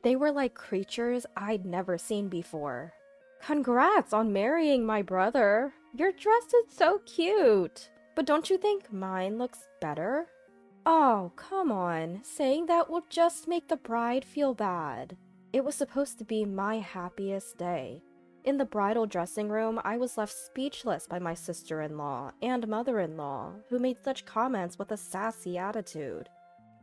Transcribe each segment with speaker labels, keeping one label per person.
Speaker 1: They were like creatures I'd never seen before. "Congrats on marrying my brother! Your dress is so cute! But don't you think mine looks better?" "Oh, come on. Saying that will just make the bride feel bad." It was supposed to be my happiest day. In the bridal dressing room, I was left speechless by my sister-in-law and mother-in-law, who made such comments with a sassy attitude.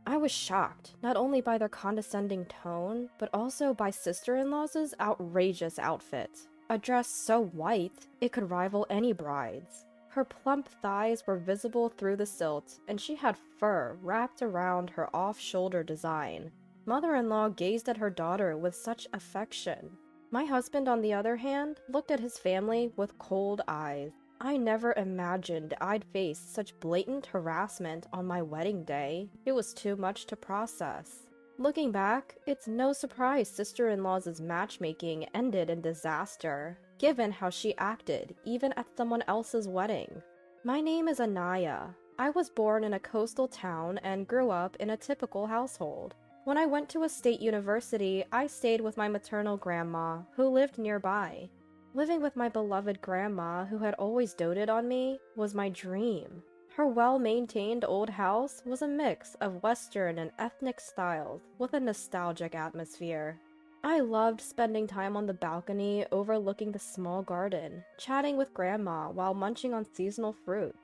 Speaker 1: I was shocked, not only by their condescending tone, but also by sister-in-law's outrageous outfit. A dress so white, it could rival any bride's. Her plump thighs were visible through the silt, and she had fur wrapped around her off-shoulder design. Mother-in-law gazed at her daughter with such affection. My husband, on the other hand, looked at his family with cold eyes. I never imagined I'd face such blatant harassment on my wedding day. It was too much to process. Looking back, it's no surprise sister-in-law's matchmaking ended in disaster, given how she acted even at someone else's wedding. My name is Anaya. I was born in a coastal town and grew up in a typical household. When I went to a state university, I stayed with my maternal grandma, who lived nearby. Living with my beloved grandma, who had always doted on me, was my dream. Her well-maintained old house was a mix of Western and ethnic styles with a nostalgic atmosphere. I loved spending time on the balcony overlooking the small garden, chatting with grandma while munching on seasonal fruit.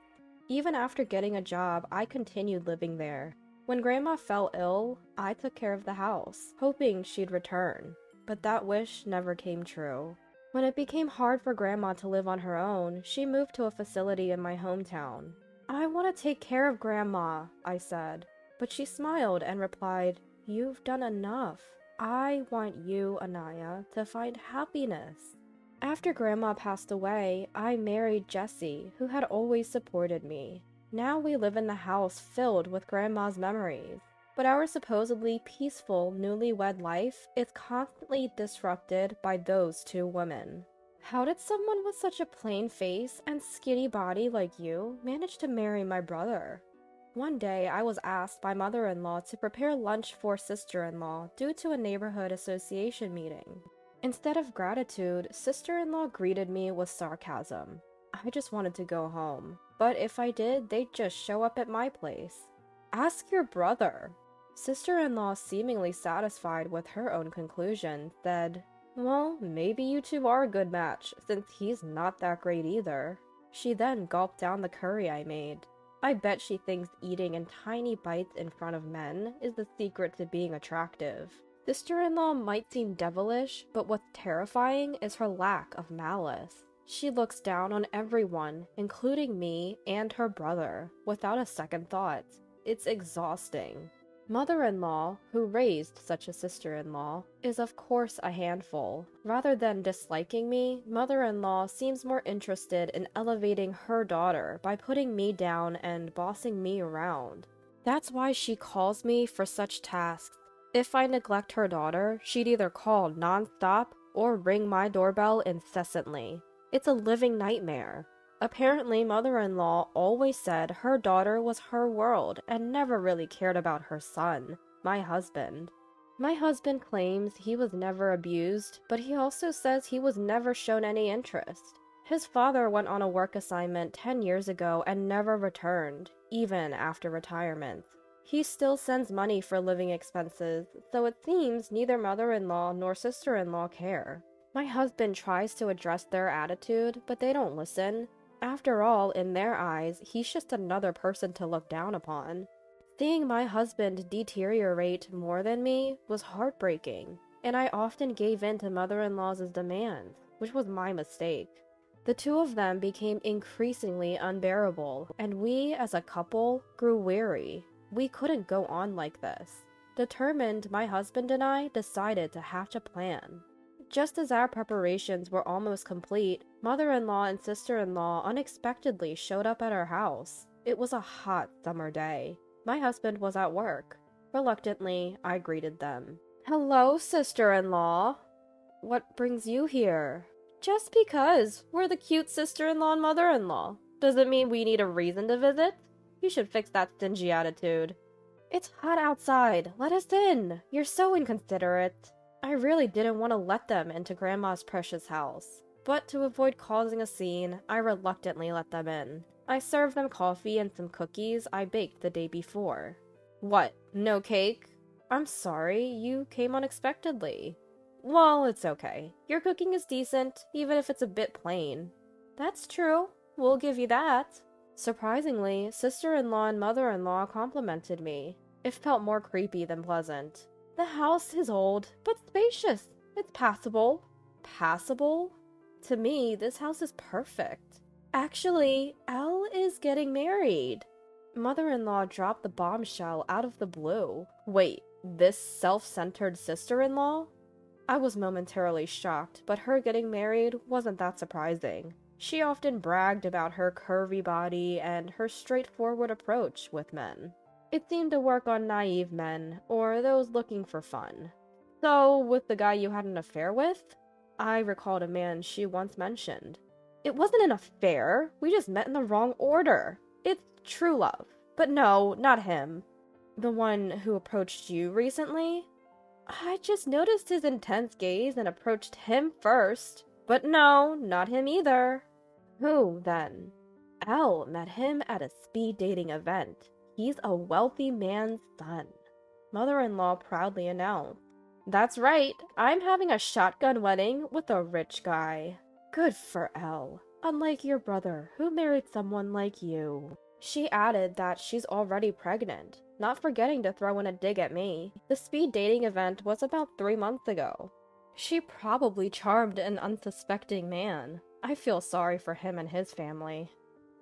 Speaker 1: Even after getting a job, I continued living there. When grandma fell ill, I took care of the house, hoping she'd return. But that wish never came true. When it became hard for grandma to live on her own, she moved to a facility in my hometown. "I want to take care of grandma," I said. But she smiled and replied, "You've done enough. I want you, Anaya, to find happiness." After grandma passed away, I married Jesse, who had always supported me. Now we live in the house filled with grandma's memories. But our supposedly peaceful newlywed life is constantly disrupted by those two women. How did someone with such a plain face and skinny body like you manage to marry my brother? One day, I was asked by mother-in-law to prepare lunch for sister-in-law due to a neighborhood association meeting. Instead of gratitude, sister-in-law greeted me with sarcasm. I just wanted to go home, but if I did, they'd just show up at my place. "Ask your brother." Sister-in-law, seemingly satisfied with her own conclusion, said, "Well, maybe you two are a good match, since he's not that great either." She then gulped down the curry I made. I bet she thinks eating in tiny bites in front of men is the secret to being attractive. Sister-in-law might seem devilish, but what's terrifying is her lack of malice. She looks down on everyone, including me and her brother, without a second thought. It's exhausting. Mother-in-law, who raised such a sister-in-law, is of course a handful. Rather than disliking me, mother-in-law seems more interested in elevating her daughter by putting me down and bossing me around. That's why she calls me for such tasks. If I neglect her daughter, she'd either call non-stop or ring my doorbell incessantly. It's a living nightmare. Apparently, mother-in-law always said her daughter was her world and never really cared about her son, my husband. My husband claims he was never abused, but he also says he was never shown any interest. His father went on a work assignment 10 years ago and never returned, even after retirement. He still sends money for living expenses, so it seems neither mother-in-law nor sister-in-law care. My husband tries to address their attitude, but they don't listen. After all, in their eyes, he's just another person to look down upon. Seeing my husband deteriorate more than me was heartbreaking, and I often gave in to mother-in-law's demands, which was my mistake. The two of them became increasingly unbearable, and we, as a couple, grew weary. We couldn't go on like this. Determined, my husband and I decided to hatch a plan. Just as our preparations were almost complete, mother-in-law and sister-in-law unexpectedly showed up at our house. It was a hot summer day. My husband was at work. Reluctantly, I greeted them. "Hello, sister-in-law. What brings you here?" "Just because. We're the cute sister-in-law and mother-in-law. Does it mean we need a reason to visit? You should fix that stingy attitude." "It's hot outside. Let us in. You're so inconsiderate." I really didn't want to let them into Grandma's precious house, but to avoid causing a scene, I reluctantly let them in. I served them coffee and some cookies I baked the day before. What, no cake? I'm sorry, you came unexpectedly. Well, it's okay. Your cooking is decent, even if it's a bit plain. That's true. We'll give you that. Surprisingly, sister-in-law and mother-in-law complimented me. It felt more creepy than pleasant. The house is old, but spacious. It's passable. Passable? To me, this house is perfect. Actually, Elle is getting married. Mother-in-law dropped the bombshell out of the blue. Wait, this self-centered sister-in-law? I was momentarily shocked, but her getting married wasn't that surprising. She often bragged about her curvy body and her straightforward approach with men. It seemed to work on naive men, or those looking for fun. So, with the guy you had an affair with? I recalled a man she once mentioned. It wasn't an affair, we just met in the wrong order. It's true love. But no, not him. The one who approached you recently? I just noticed his intense gaze and approached him first. But no, not him either. Who, then? Elle met him at a speed dating event. He's a wealthy man's son. Mother-in-law proudly announced. That's right, I'm having a shotgun wedding with a rich guy. Good for Elle. Unlike your brother, who married someone like you. She added that she's already pregnant, not forgetting to throw in a dig at me. The speed dating event was about 3 months ago. She probably charmed an unsuspecting man. I feel sorry for him and his family.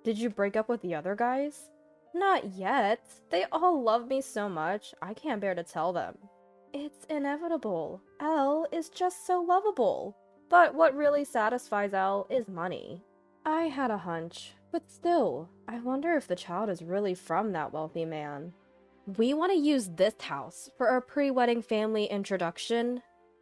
Speaker 1: Did you break up with the other guys? Not yet. They all love me so much, I can't bear to tell them. It's inevitable. Elle is just so lovable. But what really satisfies Elle is money. I had a hunch, but still, I wonder if the child is really from that wealthy man. We want to use this house for our pre-wedding family introduction.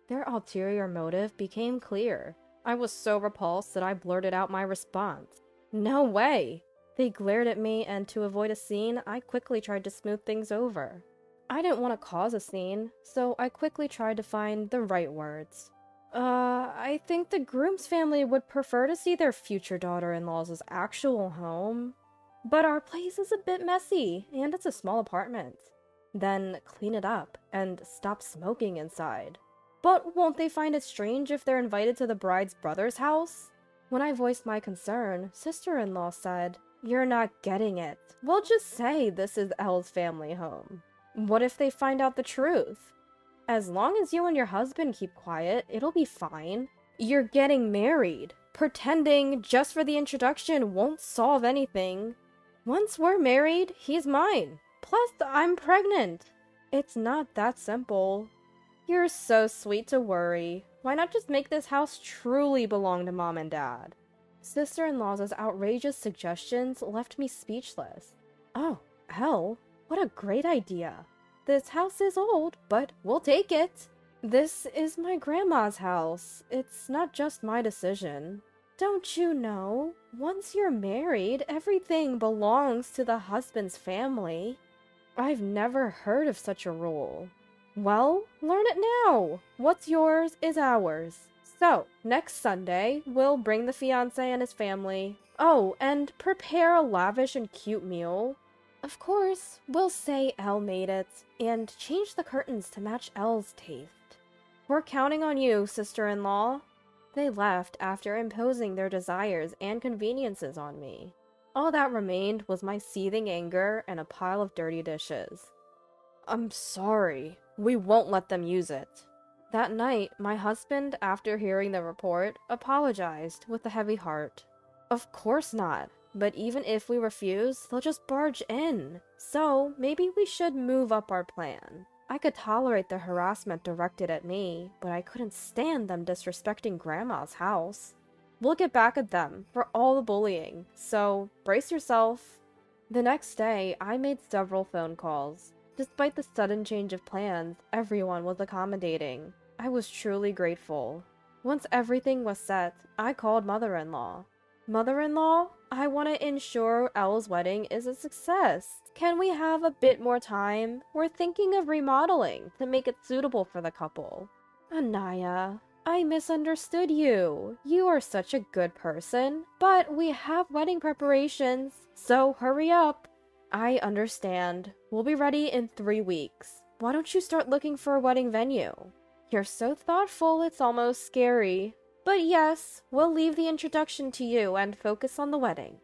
Speaker 1: Their ulterior motive became clear. I was so repulsed that I blurted out my response. No way! They glared at me, and to avoid a scene, I quickly tried to smooth things over. I didn't want to cause a scene, so I quickly tried to find the right words. I think the groom's family would prefer to see their future daughter-in-law's actual home. But our place is a bit messy, and it's a small apartment. Then clean it up, and stop smoking inside. But won't they find it strange if they're invited to the bride's brother's house? When I voiced my concern, sister-in-law said, "You're not getting it. We'll just say this is Elle's family home. What if they find out the truth? As long as you and your husband keep quiet, it'll be fine. You're getting married. Pretending just for the introduction won't solve anything. Once we're married, he's mine. Plus, I'm pregnant. It's not that simple." You're so sweet to worry. Why not just make this house truly belong to Mom and Dad? Sister-in-law's outrageous suggestions left me speechless. Oh, Elle, what a great idea. This house is old, but we'll take it. This is my grandma's house. It's not just my decision. Don't you know? Once you're married, everything belongs to the husband's family. I've never heard of such a rule. Well, learn it now. What's yours is ours. So, next Sunday, we'll bring the fiancé and his family. Oh, and prepare a lavish and cute meal. Of course, we'll say Elle made it, and change the curtains to match Elle's taste. We're counting on you, sister-in-law. They left after imposing their desires and conveniences on me. All that remained was my seething anger and a pile of dirty dishes. I'm sorry. We won't let them use it. That night, my husband, after hearing the report, apologized with a heavy heart. Of course not, but even if we refuse, they'll just barge in. So, maybe we should move up our plan. I could tolerate the harassment directed at me, but I couldn't stand them disrespecting Grandma's house. We'll get back at them for all the bullying, so brace yourself. The next day, I made several phone calls. Despite the sudden change of plans, everyone was accommodating. I was truly grateful. Once everything was set, I called Mother-in-law. Mother-in-law, I want to ensure Elle's wedding is a success. Can we have a bit more time? We're thinking of remodeling to make it suitable for the couple. Anaya, I misunderstood you. You are such a good person, but we have wedding preparations, so hurry up. I understand. We'll be ready in 3 weeks. Why don't you start looking for a wedding venue? You're so thoughtful, it's almost scary. But yes, we'll leave the introduction to you and focus on the wedding.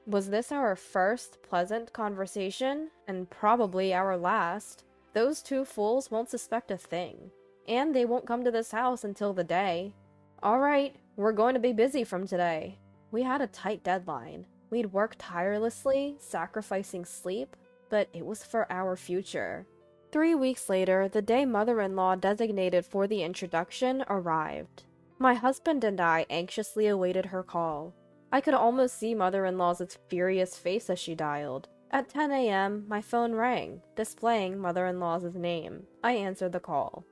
Speaker 1: Was this our first pleasant conversation? And probably our last. Those two fools won't suspect a thing. And they won't come to this house until the day. Alright, we're going to be busy from today. We had a tight deadline. We'd worked tirelessly, sacrificing sleep, but it was for our future. 3 weeks later, the day mother-in-law designated for the introduction arrived. My husband and I anxiously awaited her call. I could almost see mother-in-law's furious face as she dialed. At 10 a.m., my phone rang, displaying mother-in-law's name. I answered the call.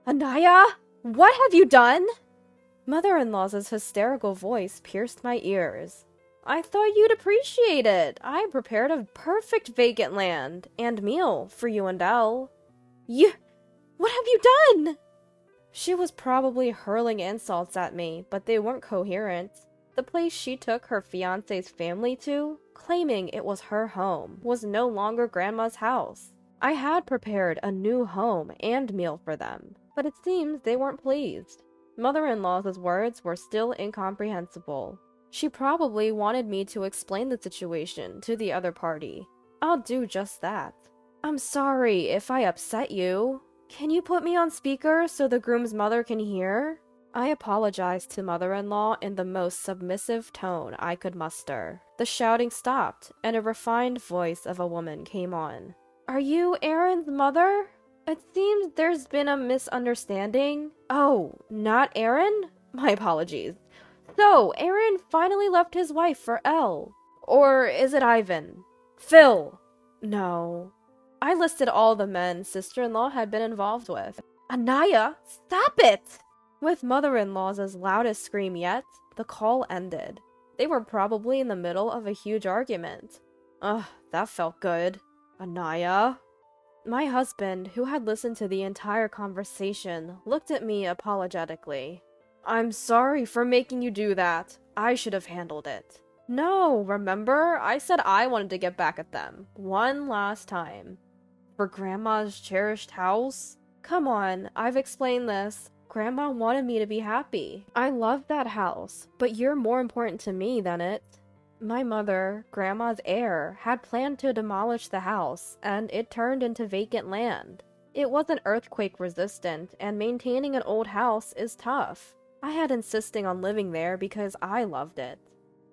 Speaker 1: Anaya! What have you done? Mother-in-law's hysterical voice pierced my ears. I thought you'd appreciate it. I prepared a perfect vacant land and meal for you and Elle. What have you done? She was probably hurling insults at me, but they weren't coherent. The place she took her fiancé's family to, claiming it was her home, was no longer Grandma's house. I had prepared a new home and meal for them, but it seems they weren't pleased. Mother-in-law's words were still incomprehensible. She probably wanted me to explain the situation to the other party. I'll do just that. I'm sorry if I upset you. Can you put me on speaker so the groom's mother can hear? I apologized to mother-in-law in the most submissive tone I could muster. The shouting stopped, and a refined voice of a woman came on. Are you Aaron's mother? It seems there's been a misunderstanding. Oh, not Aaron? My apologies. So, Aaron finally left his wife for Elle. Or is it Ivan? Phil! No. I listed all the men sister-in-law had been involved with. Anaya, stop it! With mother-in-law's loudest scream yet, the call ended. They were probably in the middle of a huge argument. Ugh, that felt good. Anaya? My husband, who had listened to the entire conversation, looked at me apologetically. I'm sorry for making you do that. I should have handled it. No, remember? I said I wanted to get back at them. One last time. For Grandma's cherished house? Come on, I've explained this. Grandma wanted me to be happy. I love that house, but you're more important to me than it. My mother, Grandma's heir, had planned to demolish the house, and it turned into vacant land. It wasn't earthquake resistant, and maintaining an old house is tough. I had insisting on living there because I loved it.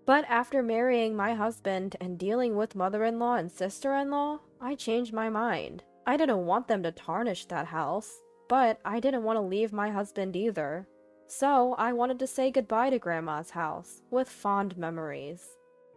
Speaker 1: But after marrying my husband and dealing with mother-in-law and sister-in-law, I changed my mind. I didn't want them to tarnish that house, but I didn't want to leave my husband either. So I wanted to say goodbye to Grandma's house, with fond memories.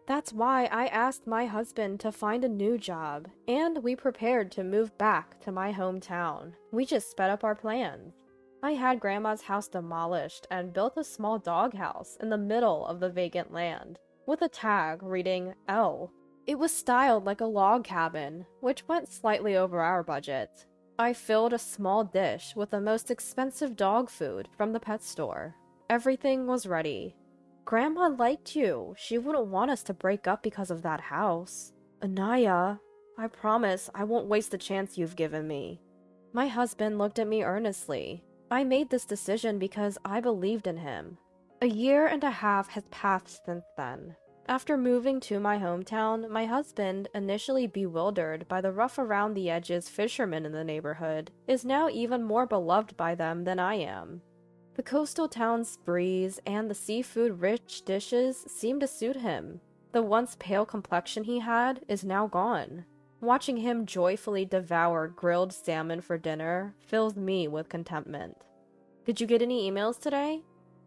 Speaker 1: That's why I asked my husband to find a new job, and we prepared to move back to my hometown. We just sped up our plans. I had Grandma's house demolished and built a small doghouse in the middle of the vacant land, with a tag reading L. It was styled like a log cabin, which went slightly over our budget. I filled a small dish with the most expensive dog food from the pet store. Everything was ready. Grandma liked you. She wouldn't want us to break up because of that house. Anaya, I promise I won't waste the chance you've given me. My husband looked at me earnestly. I made this decision because I believed in him. 1.5 years has passed since then. After moving to my hometown, my husband, initially bewildered by the rough-around-the-edges fishermen in the neighborhood, is now even more beloved by them than I am. The coastal town's breeze and the seafood-rich dishes seem to suit him. The once pale complexion he had is now gone. Watching him joyfully devour grilled salmon for dinner fills me with contentment. Did you get any emails today?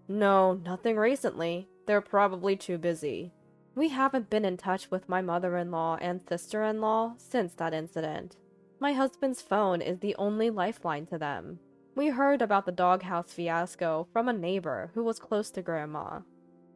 Speaker 1: No, nothing recently. They're probably too busy. We haven't been in touch with my mother-in-law and sister-in-law since that incident. My husband's phone is the only lifeline to them. We heard about the doghouse fiasco from a neighbor who was close to Grandma.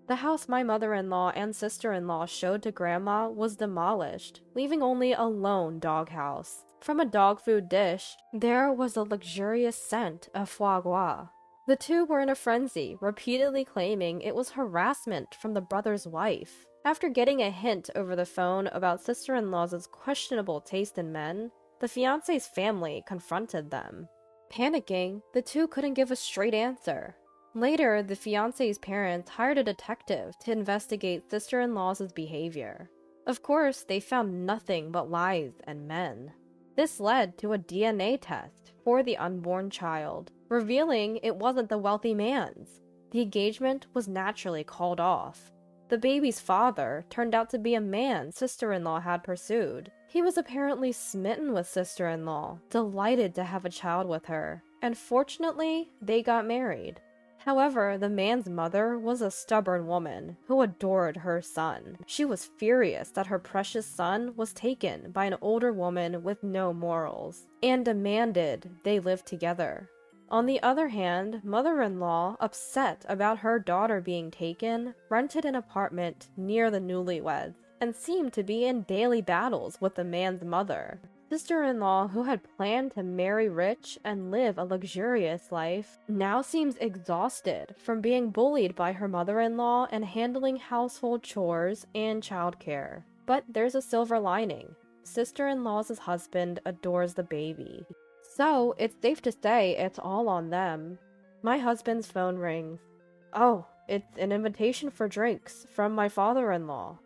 Speaker 1: The house my mother-in-law and sister-in-law showed to Grandma was demolished, leaving only a lone doghouse. From a dog food dish, there was a luxurious scent of foie gras. The two were in a frenzy, repeatedly claiming it was harassment from the brother's wife. After getting a hint over the phone about sister-in-law's questionable taste in men, the fiancé's family confronted them. Panicking, the two couldn't give a straight answer. Later, the fiancé's parents hired a detective to investigate sister-in-law's behavior. Of course, they found nothing but lies and men. This led to a DNA test for the unborn child, revealing it wasn't the wealthy man's. The engagement was naturally called off. The baby's father turned out to be a man sister-in-law had pursued. He was apparently smitten with sister-in-law, delighted to have a child with her, and fortunately, they got married. However, the man's mother was a stubborn woman who adored her son. She was furious that her precious son was taken by an older woman with no morals, and demanded they live together. On the other hand, mother-in-law, upset about her daughter being taken, rented an apartment near the newlyweds, and seemed to be in daily battles with the man's mother. Sister-in-law, who had planned to marry rich and live a luxurious life, now seems exhausted from being bullied by her mother-in-law and handling household chores and childcare. But there's a silver lining. Sister-in-law's husband adores the baby. So, it's safe to say it's all on them. My husband's phone rings. Oh, it's an invitation for drinks from my father-in-law.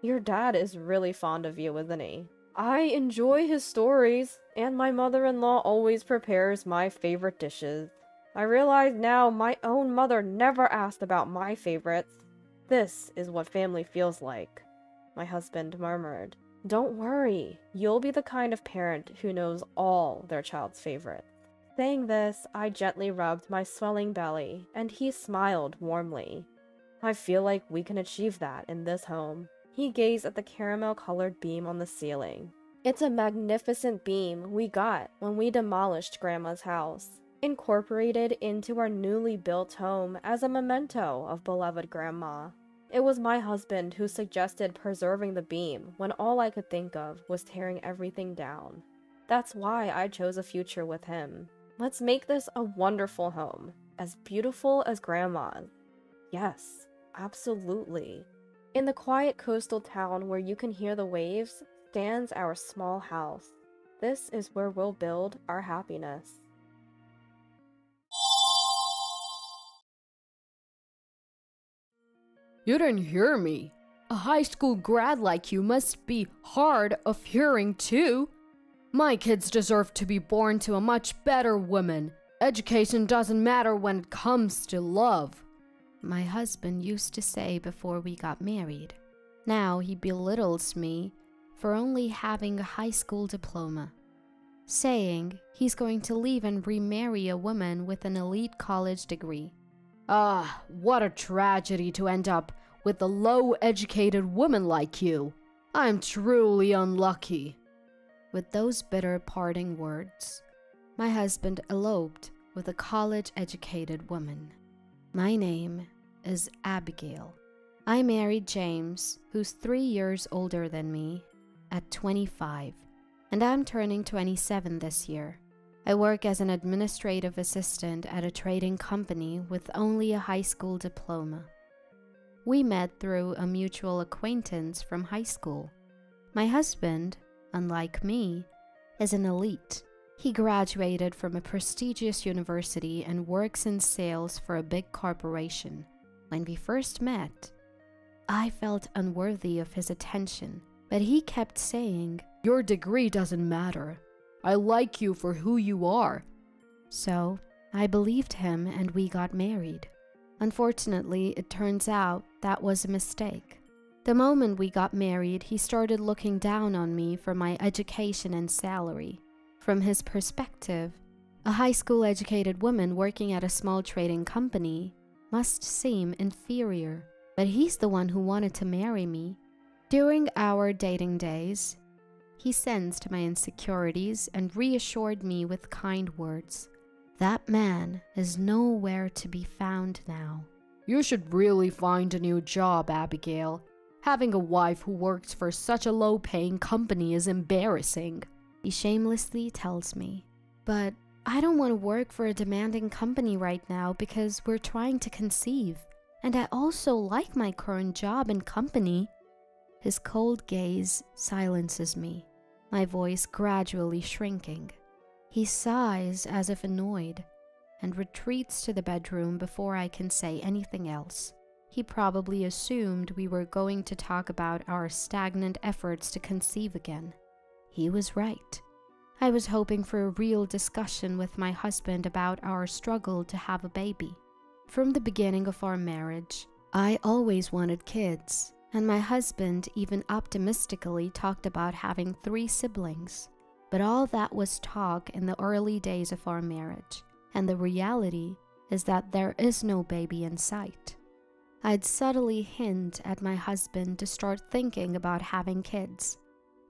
Speaker 1: Your dad is really fond of you, isn't he? I enjoy his stories, and my mother-in-law always prepares my favorite dishes. I realize now my own mother never asked about my favorites. This is what family feels like, my husband murmured. Don't worry, you'll be the kind of parent who knows all their child's favorites. Saying this, I gently rubbed my swelling belly, and he smiled warmly. I feel like we can achieve that in this home. He gazed at the caramel-colored beam on the ceiling. It's a magnificent beam we got when we demolished Grandma's house, incorporated into our newly built home as a memento of beloved Grandma. It was my husband who suggested preserving the beam when all I could think of was tearing everything down. That's why I chose a future with him. Let's make this a wonderful home, as beautiful as Grandma's. Yes, absolutely. In the quiet coastal town where you can hear the waves, stands our small house. This is where we'll build our happiness.
Speaker 2: You didn't hear me. A high school grad like you must be hard of hearing too. My kids deserve to be born to a much better woman. Education doesn't matter when it comes to love.
Speaker 3: My husband used to say before we got married. Now he belittles me for only having a high school diploma, saying he's going to leave and remarry a woman with an elite college degree.
Speaker 2: Ah, what a tragedy to end up with a low-educated woman like you. I'm truly unlucky.
Speaker 3: With those bitter parting words, my husband eloped with a college-educated woman. My name is Abigail. I married James, who's 3 years older than me, at 25, and I'm turning 27 this year. I work as an administrative assistant at a trading company with only a high school diploma. We met through a mutual acquaintance from high school. My husband, unlike me, is an elite. He graduated from a prestigious university and works in sales for a big corporation. When we first met, I felt unworthy of his attention, but he kept saying,
Speaker 2: "Your degree doesn't matter. I like you for who you are."
Speaker 3: So I believed him and we got married. Unfortunately, it turns out that was a mistake. The moment we got married, he started looking down on me for my education and salary. From his perspective, a high school educated woman working at a small trading company must seem inferior, but he's the one who wanted to marry me. During our dating days, he sensed my insecurities and reassured me with kind words. That man is nowhere to be found now.
Speaker 2: You should really find a new job, Abigail. Having a wife who works for such a low-paying company is embarrassing.
Speaker 3: He shamelessly tells me. But I don't want to work for a demanding company right now because we're trying to conceive. And I also like my current job and company. His cold gaze silences me, my voice gradually shrinking. He sighs as if annoyed and retreats to the bedroom before I can say anything else. He probably assumed we were going to talk about our stagnant efforts to conceive again. He was right. I was hoping for a real discussion with my husband about our struggle to have a baby. From the beginning of our marriage, I always wanted kids, and my husband even optimistically talked about having 3 siblings. But all that was talk in the early days of our marriage, and the reality is that there is no baby in sight. I'd subtly hint at my husband to start thinking about having kids,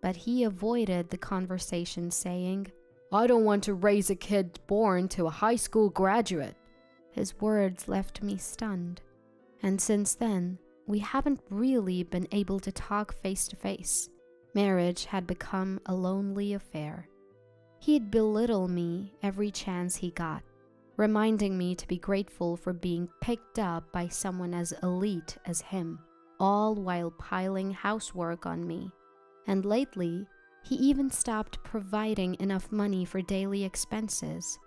Speaker 3: but he avoided the conversation saying,
Speaker 2: "I don't want to raise a kid born to a high school graduate."
Speaker 3: His words left me stunned, and since then, we haven't really been able to talk face to face. Marriage had become a lonely affair. He'd belittle me every chance he got, reminding me to be grateful for being picked up by someone as elite as him, all while piling housework on me. And lately, he even stopped providing enough money for daily expenses.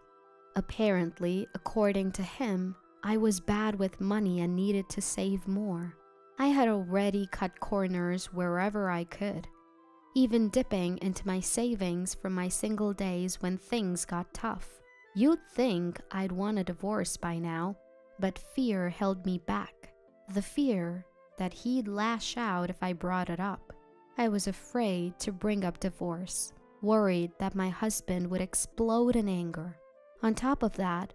Speaker 3: Apparently, according to him, I was bad with money and needed to save more. I had already cut corners wherever I could, even dipping into my savings from my single days when things got tough. You'd think I'd want a divorce by now, but fear held me back. The fear that he'd lash out if I brought it up. I was afraid to bring up divorce, worried that my husband would explode in anger. On top of that,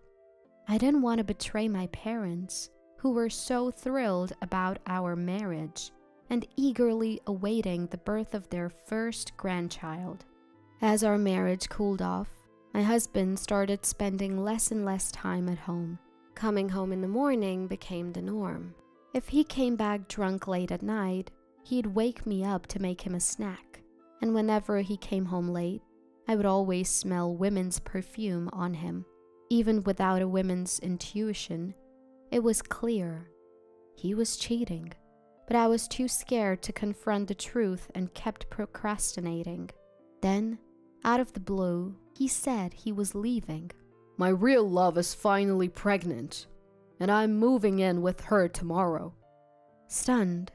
Speaker 3: I didn't want to betray my parents, who were so thrilled about our marriage and eagerly awaiting the birth of their first grandchild. As our marriage cooled off, my husband started spending less and less time at home. Coming home in the morning became the norm. If he came back drunk late at night, he'd wake me up to make him a snack. And whenever he came home late, I would always smell women's perfume on him. Even without a woman's intuition, it was clear. He was cheating. But I was too scared to confront the truth and kept procrastinating. Then, out of the blue, he said he was leaving.
Speaker 2: "My real love is finally pregnant, and I'm moving in with her tomorrow."
Speaker 3: Stunned,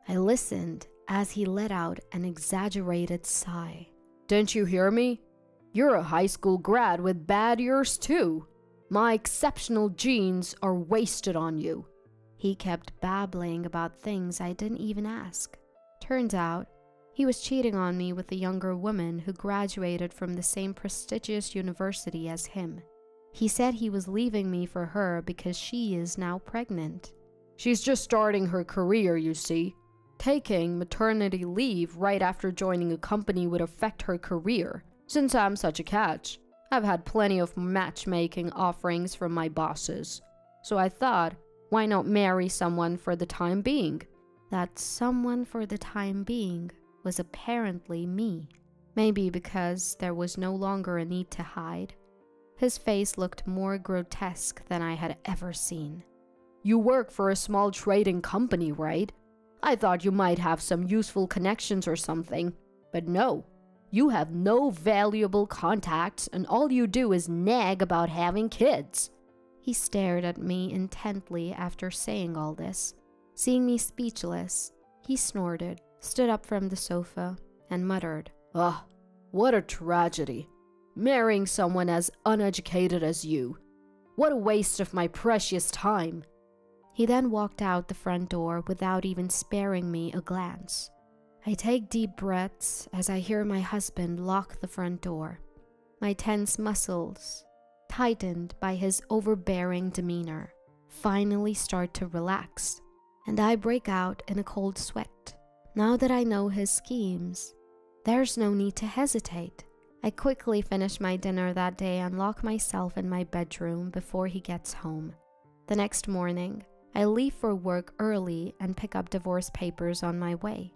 Speaker 3: I listened as he let out an exaggerated sigh.
Speaker 2: "Didn't you hear me? You're a high school grad with bad ears too. My exceptional genes are wasted on you."
Speaker 3: He kept babbling about things I didn't even ask. Turns out, he was cheating on me with a younger woman who graduated from the same prestigious university as him. He said he was leaving me for her because she is now pregnant.
Speaker 2: "She's just starting her career, you see. Taking maternity leave right after joining a company would affect her career. Since I'm such a catch, I've had plenty of matchmaking offerings from my bosses. So I thought, why not marry someone for the time being?"
Speaker 3: That someone for the time being was apparently me. Maybe because there was no longer a need to hide. His face looked more grotesque than I had ever seen.
Speaker 2: "You work for a small trading company, right? I thought you might have some useful connections or something. But no, you have no valuable contacts and all you do is nag about having kids."
Speaker 3: He stared at me intently after saying all this. Seeing me speechless, he snorted, stood up from the sofa, and muttered,
Speaker 2: "Ugh, what a tragedy. Marrying someone as uneducated as you. What a waste of my precious time."
Speaker 3: He then walked out the front door without even sparing me a glance. I take deep breaths as I hear my husband lock the front door. My tense muscles, tightened by his overbearing demeanor, finally start to relax, and I break out in a cold sweat. Now that I know his schemes, there's no need to hesitate. I quickly finish my dinner that day and lock myself in my bedroom before he gets home. The next morning, I leave for work early and pick up divorce papers on my way.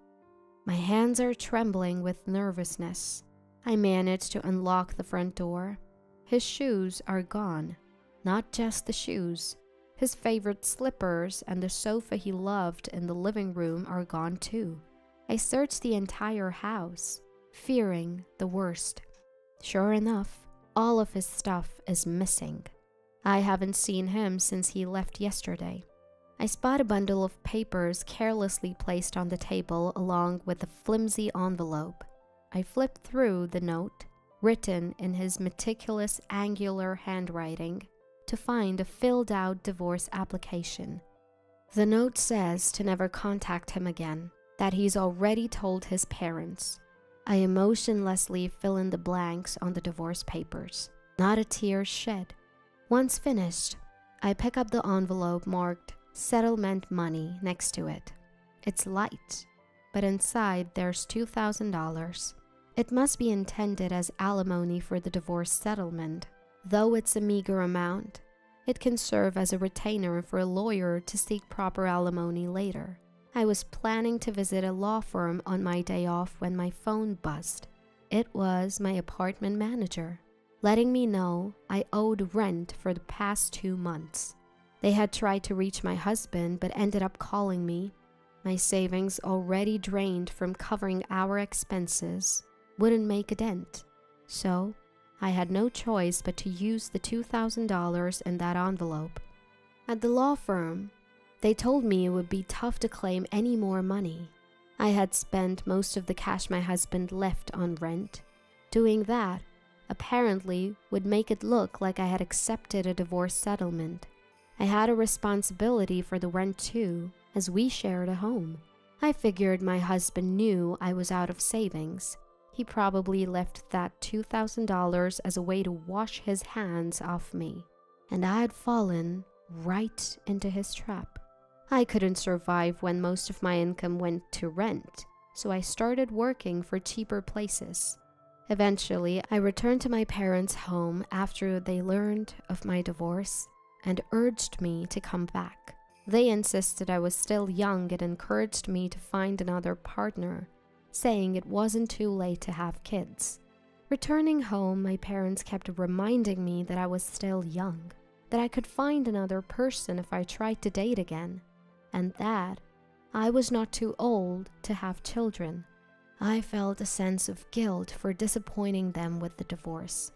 Speaker 3: My hands are trembling with nervousness. I manage to unlock the front door, His shoes are gone. Not just the shoes. His favorite slippers and the sofa he loved in the living room are gone too. I searched the entire house, fearing the worst. Sure enough, all of his stuff is missing. I haven't seen him since he left yesterday. I spot a bundle of papers carelessly placed on the table along with a flimsy envelope. I flip through the note, written in his meticulous angular handwriting, to find a filled-out divorce application. The note says to never contact him again, that he's already told his parents. I emotionlessly fill in the blanks on the divorce papers. Not a tear shed. Once finished, I pick up the envelope marked settlement money next to it. It's light, but inside there's $2,000. It must be intended as alimony for the divorce settlement. Though it's a meager amount, it can serve as a retainer for a lawyer to seek proper alimony later. I was planning to visit a law firm on my day off when my phone buzzed. It was my apartment manager, letting me know I owed rent for the past 2 months. They had tried to reach my husband but ended up calling me. My savings, already drained from covering our expenses, wouldn't make a dent. So I had no choice but to use the $2,000 in that envelope. At the law firm, they told me it would be tough to claim any more money. I had spent most of the cash my husband left on rent. Doing that apparently would make it look like I had accepted a divorce settlement. I had a responsibility for the rent too, as we shared a home. I figured my husband knew I was out of savings. He probably left that $2,000 as a way to wash his hands off me, and I had fallen right into his trap. I couldn't survive when most of my income went to rent, so I started working for cheaper places. Eventually, I returned to my parents' home after they learned of my divorce and urged me to come back. They insisted I was still young and encouraged me to find another partner, saying it wasn't too late to have kids. Returning home, my parents kept reminding me that I was still young, that I could find another person if I tried to date again, and that I was not too old to have children. I felt a sense of guilt for disappointing them with the divorce.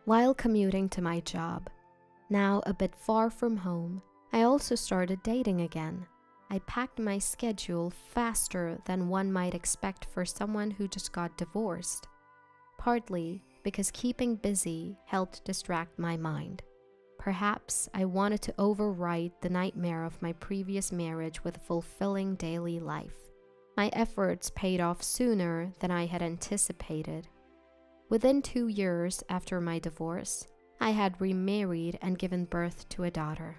Speaker 3: While commuting to my job, now a bit far from home, I also started dating again. I packed my schedule faster than one might expect for someone who just got divorced, partly because keeping busy helped distract my mind. Perhaps I wanted to overwrite the nightmare of my previous marriage with a fulfilling daily life. My efforts paid off sooner than I had anticipated. Within 2 years after my divorce, I had remarried and given birth to a daughter.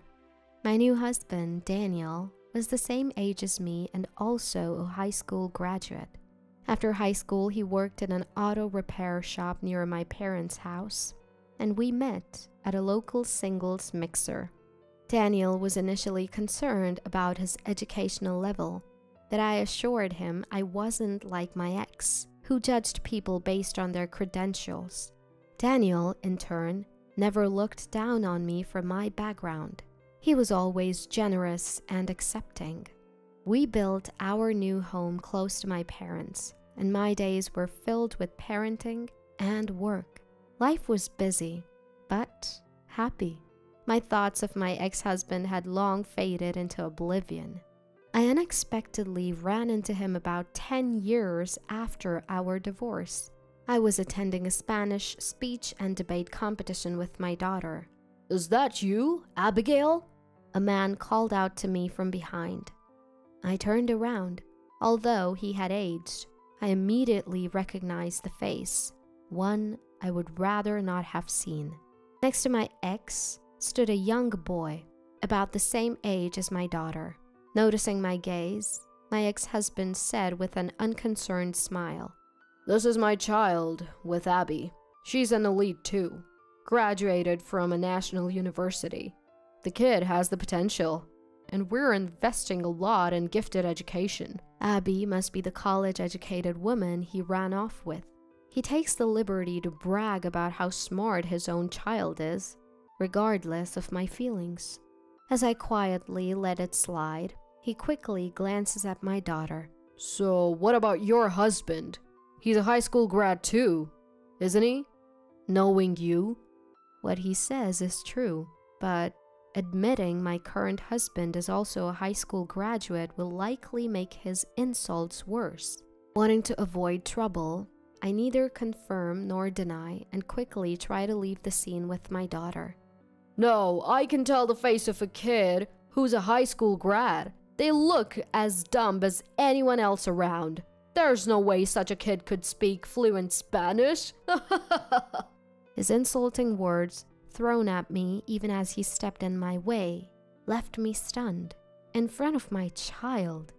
Speaker 3: My new husband, Daniel, was the same age as me and also a high school graduate. After high school, he worked in an auto repair shop near my parents' house, and we met at a local singles mixer. Daniel was initially concerned about his educational level, but I assured him I wasn't like my ex, who judged people based on their credentials. Daniel, in turn, never looked down on me for my background. He was always generous and accepting. We built our new home close to my parents, and my days were filled with parenting and work. Life was busy, but happy. My thoughts of my ex-husband had long faded into oblivion. I unexpectedly ran into him about 10 years after our divorce. I was attending a Spanish speech and debate competition with my daughter.
Speaker 2: "Is that you, Abigail?"
Speaker 3: A man called out to me from behind. I turned around. Although he had aged, I immediately recognized the face, one I would rather not have seen. Next to my ex stood a young boy, about the same age as my daughter. Noticing my gaze, my ex-husband said with an unconcerned smile,
Speaker 2: "This is my child, with Abby. She's an elite too. Graduated from a national university. The kid has the potential, and we're investing a lot in gifted education."
Speaker 3: Abby must be the college-educated woman he ran off with. He takes the liberty to brag about how smart his own child is, regardless of my feelings. As I quietly let it slide, he quickly glances at my daughter.
Speaker 2: So, what about your husband? He's a high school grad too, isn't he? Knowing you?
Speaker 3: What he says is true, but admitting my current husband is also a high school graduate will likely make his insults worse. Wanting to avoid trouble, I neither confirm nor deny and quickly try to leave the scene with my daughter.
Speaker 2: No, I can tell the face of a kid who's a high school grad. They look as dumb as anyone else around. There's no way such a kid could speak fluent Spanish.
Speaker 3: His insulting words, thrown at me even as he stepped in my way, left me stunned. In front of my child.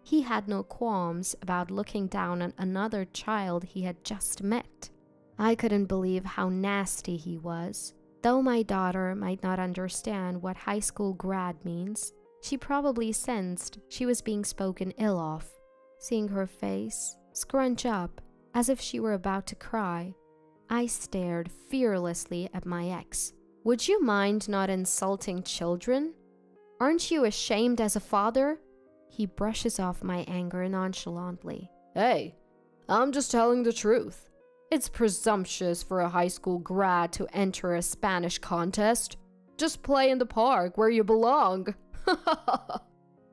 Speaker 3: He had no qualms about looking down on another child he had just met. I couldn't believe how nasty he was. Though my daughter might not understand what high school grad means, she probably sensed she was being spoken ill of. Seeing her face scrunch up as if she were about to cry, I stared fearlessly at my ex. Would you mind not insulting children? Aren't you ashamed as a father? He brushes off my anger nonchalantly.
Speaker 2: Hey, I'm just telling the truth. It's presumptuous for a high school grad to enter a Spanish contest. Just play in the park where you belong.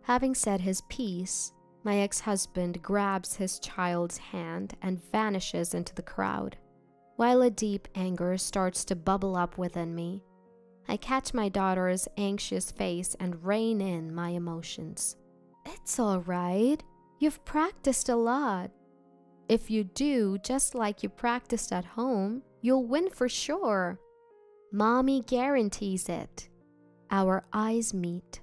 Speaker 3: Having said his piece, my ex-husband grabs his child's hand and vanishes into the crowd. While a deep anger starts to bubble up within me, I catch my daughter's anxious face and rein in my emotions. It's all right. You've practiced a lot. If you do just like you practiced at home, you'll win for sure. Mommy guarantees it. Our eyes meet,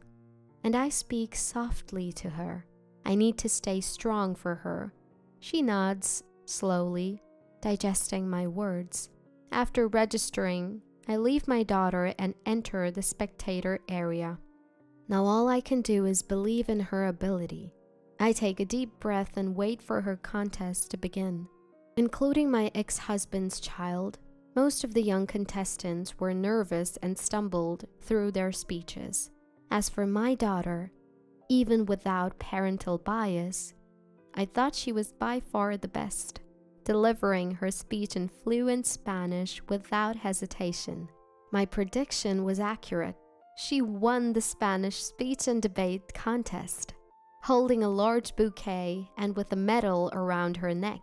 Speaker 3: and I speak softly to her. I need to stay strong for her. She nods, slowly, digesting my words. After registering, I leave my daughter and enter the spectator area. Now all I can do is believe in her ability. I take a deep breath and wait for her contest to begin. Including my ex-husband's child, most of the young contestants were nervous and stumbled through their speeches. As for my daughter, even without parental bias, I thought she was by far the best, delivering her speech in fluent Spanish without hesitation. My prediction was accurate. She won the Spanish speech and debate contest, holding a large bouquet and with a medal around her neck.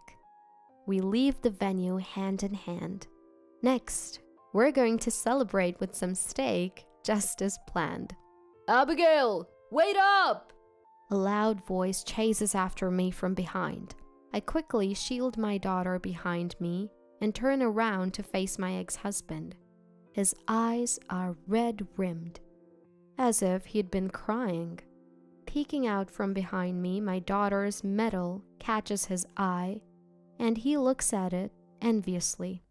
Speaker 3: We leave the venue hand in hand. Next, we're going to celebrate with some steak, just as planned.
Speaker 2: Abigail, wait up!
Speaker 3: A loud voice chases after me from behind. I quickly shield my daughter behind me and turn around to face my ex-husband. His eyes are red-rimmed, as if he'd been crying. Peeking out from behind me, my daughter's medal catches his eye, and he looks at it enviously.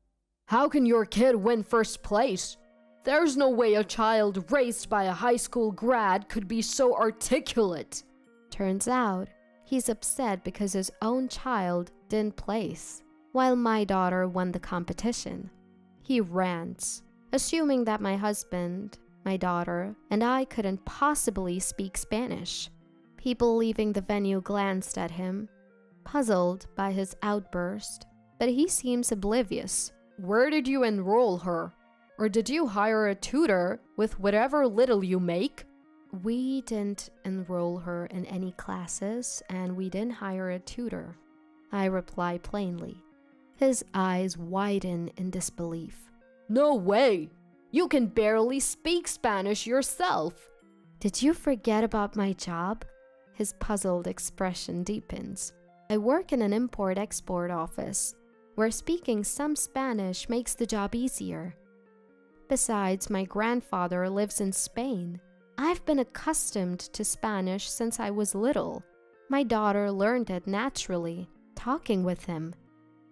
Speaker 2: How can your kid win first place? There's no way a child raised by a high school grad could be so articulate.
Speaker 3: Turns out, he's upset because his own child didn't place, while my daughter won the competition. He rants, assuming that my husband, my daughter, and I couldn't possibly speak Spanish. People leaving the venue glanced at him, puzzled by his outburst, but he seems oblivious.
Speaker 2: Where did you enroll her? Or did you hire a tutor with whatever little you make?
Speaker 3: We didn't enroll her in any classes, and we didn't hire a tutor, I reply plainly. His eyes widen in disbelief.
Speaker 2: No way! You can barely speak Spanish yourself.
Speaker 3: Did you forget about my job? His puzzled expression deepens. I work in an import-export office, where speaking some Spanish makes the job easier. Besides, my grandfather lives in Spain. I've been accustomed to Spanish since I was little. My daughter learned it naturally, talking with him.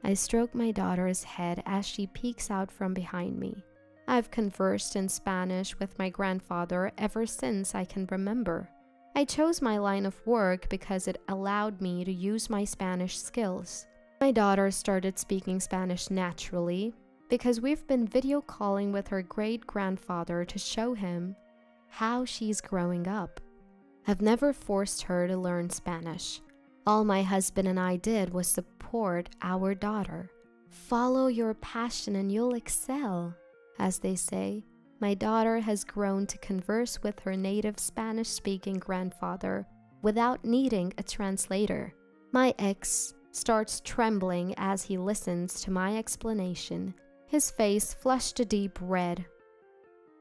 Speaker 3: I stroke my daughter's head as she peeks out from behind me. I've conversed in Spanish with my grandfather ever since I can remember. I chose my line of work because it allowed me to use my Spanish skills. My daughter started speaking Spanish naturally because we've been video calling with her great-grandfather to show him how she's growing up. I've never forced her to learn Spanish. All my husband and I did was support our daughter. Follow your passion and you'll excel. As they say, my daughter has grown to converse with her native Spanish-speaking grandfather without needing a translator. My ex starts trembling as he listens to my explanation, his face flushed a deep red,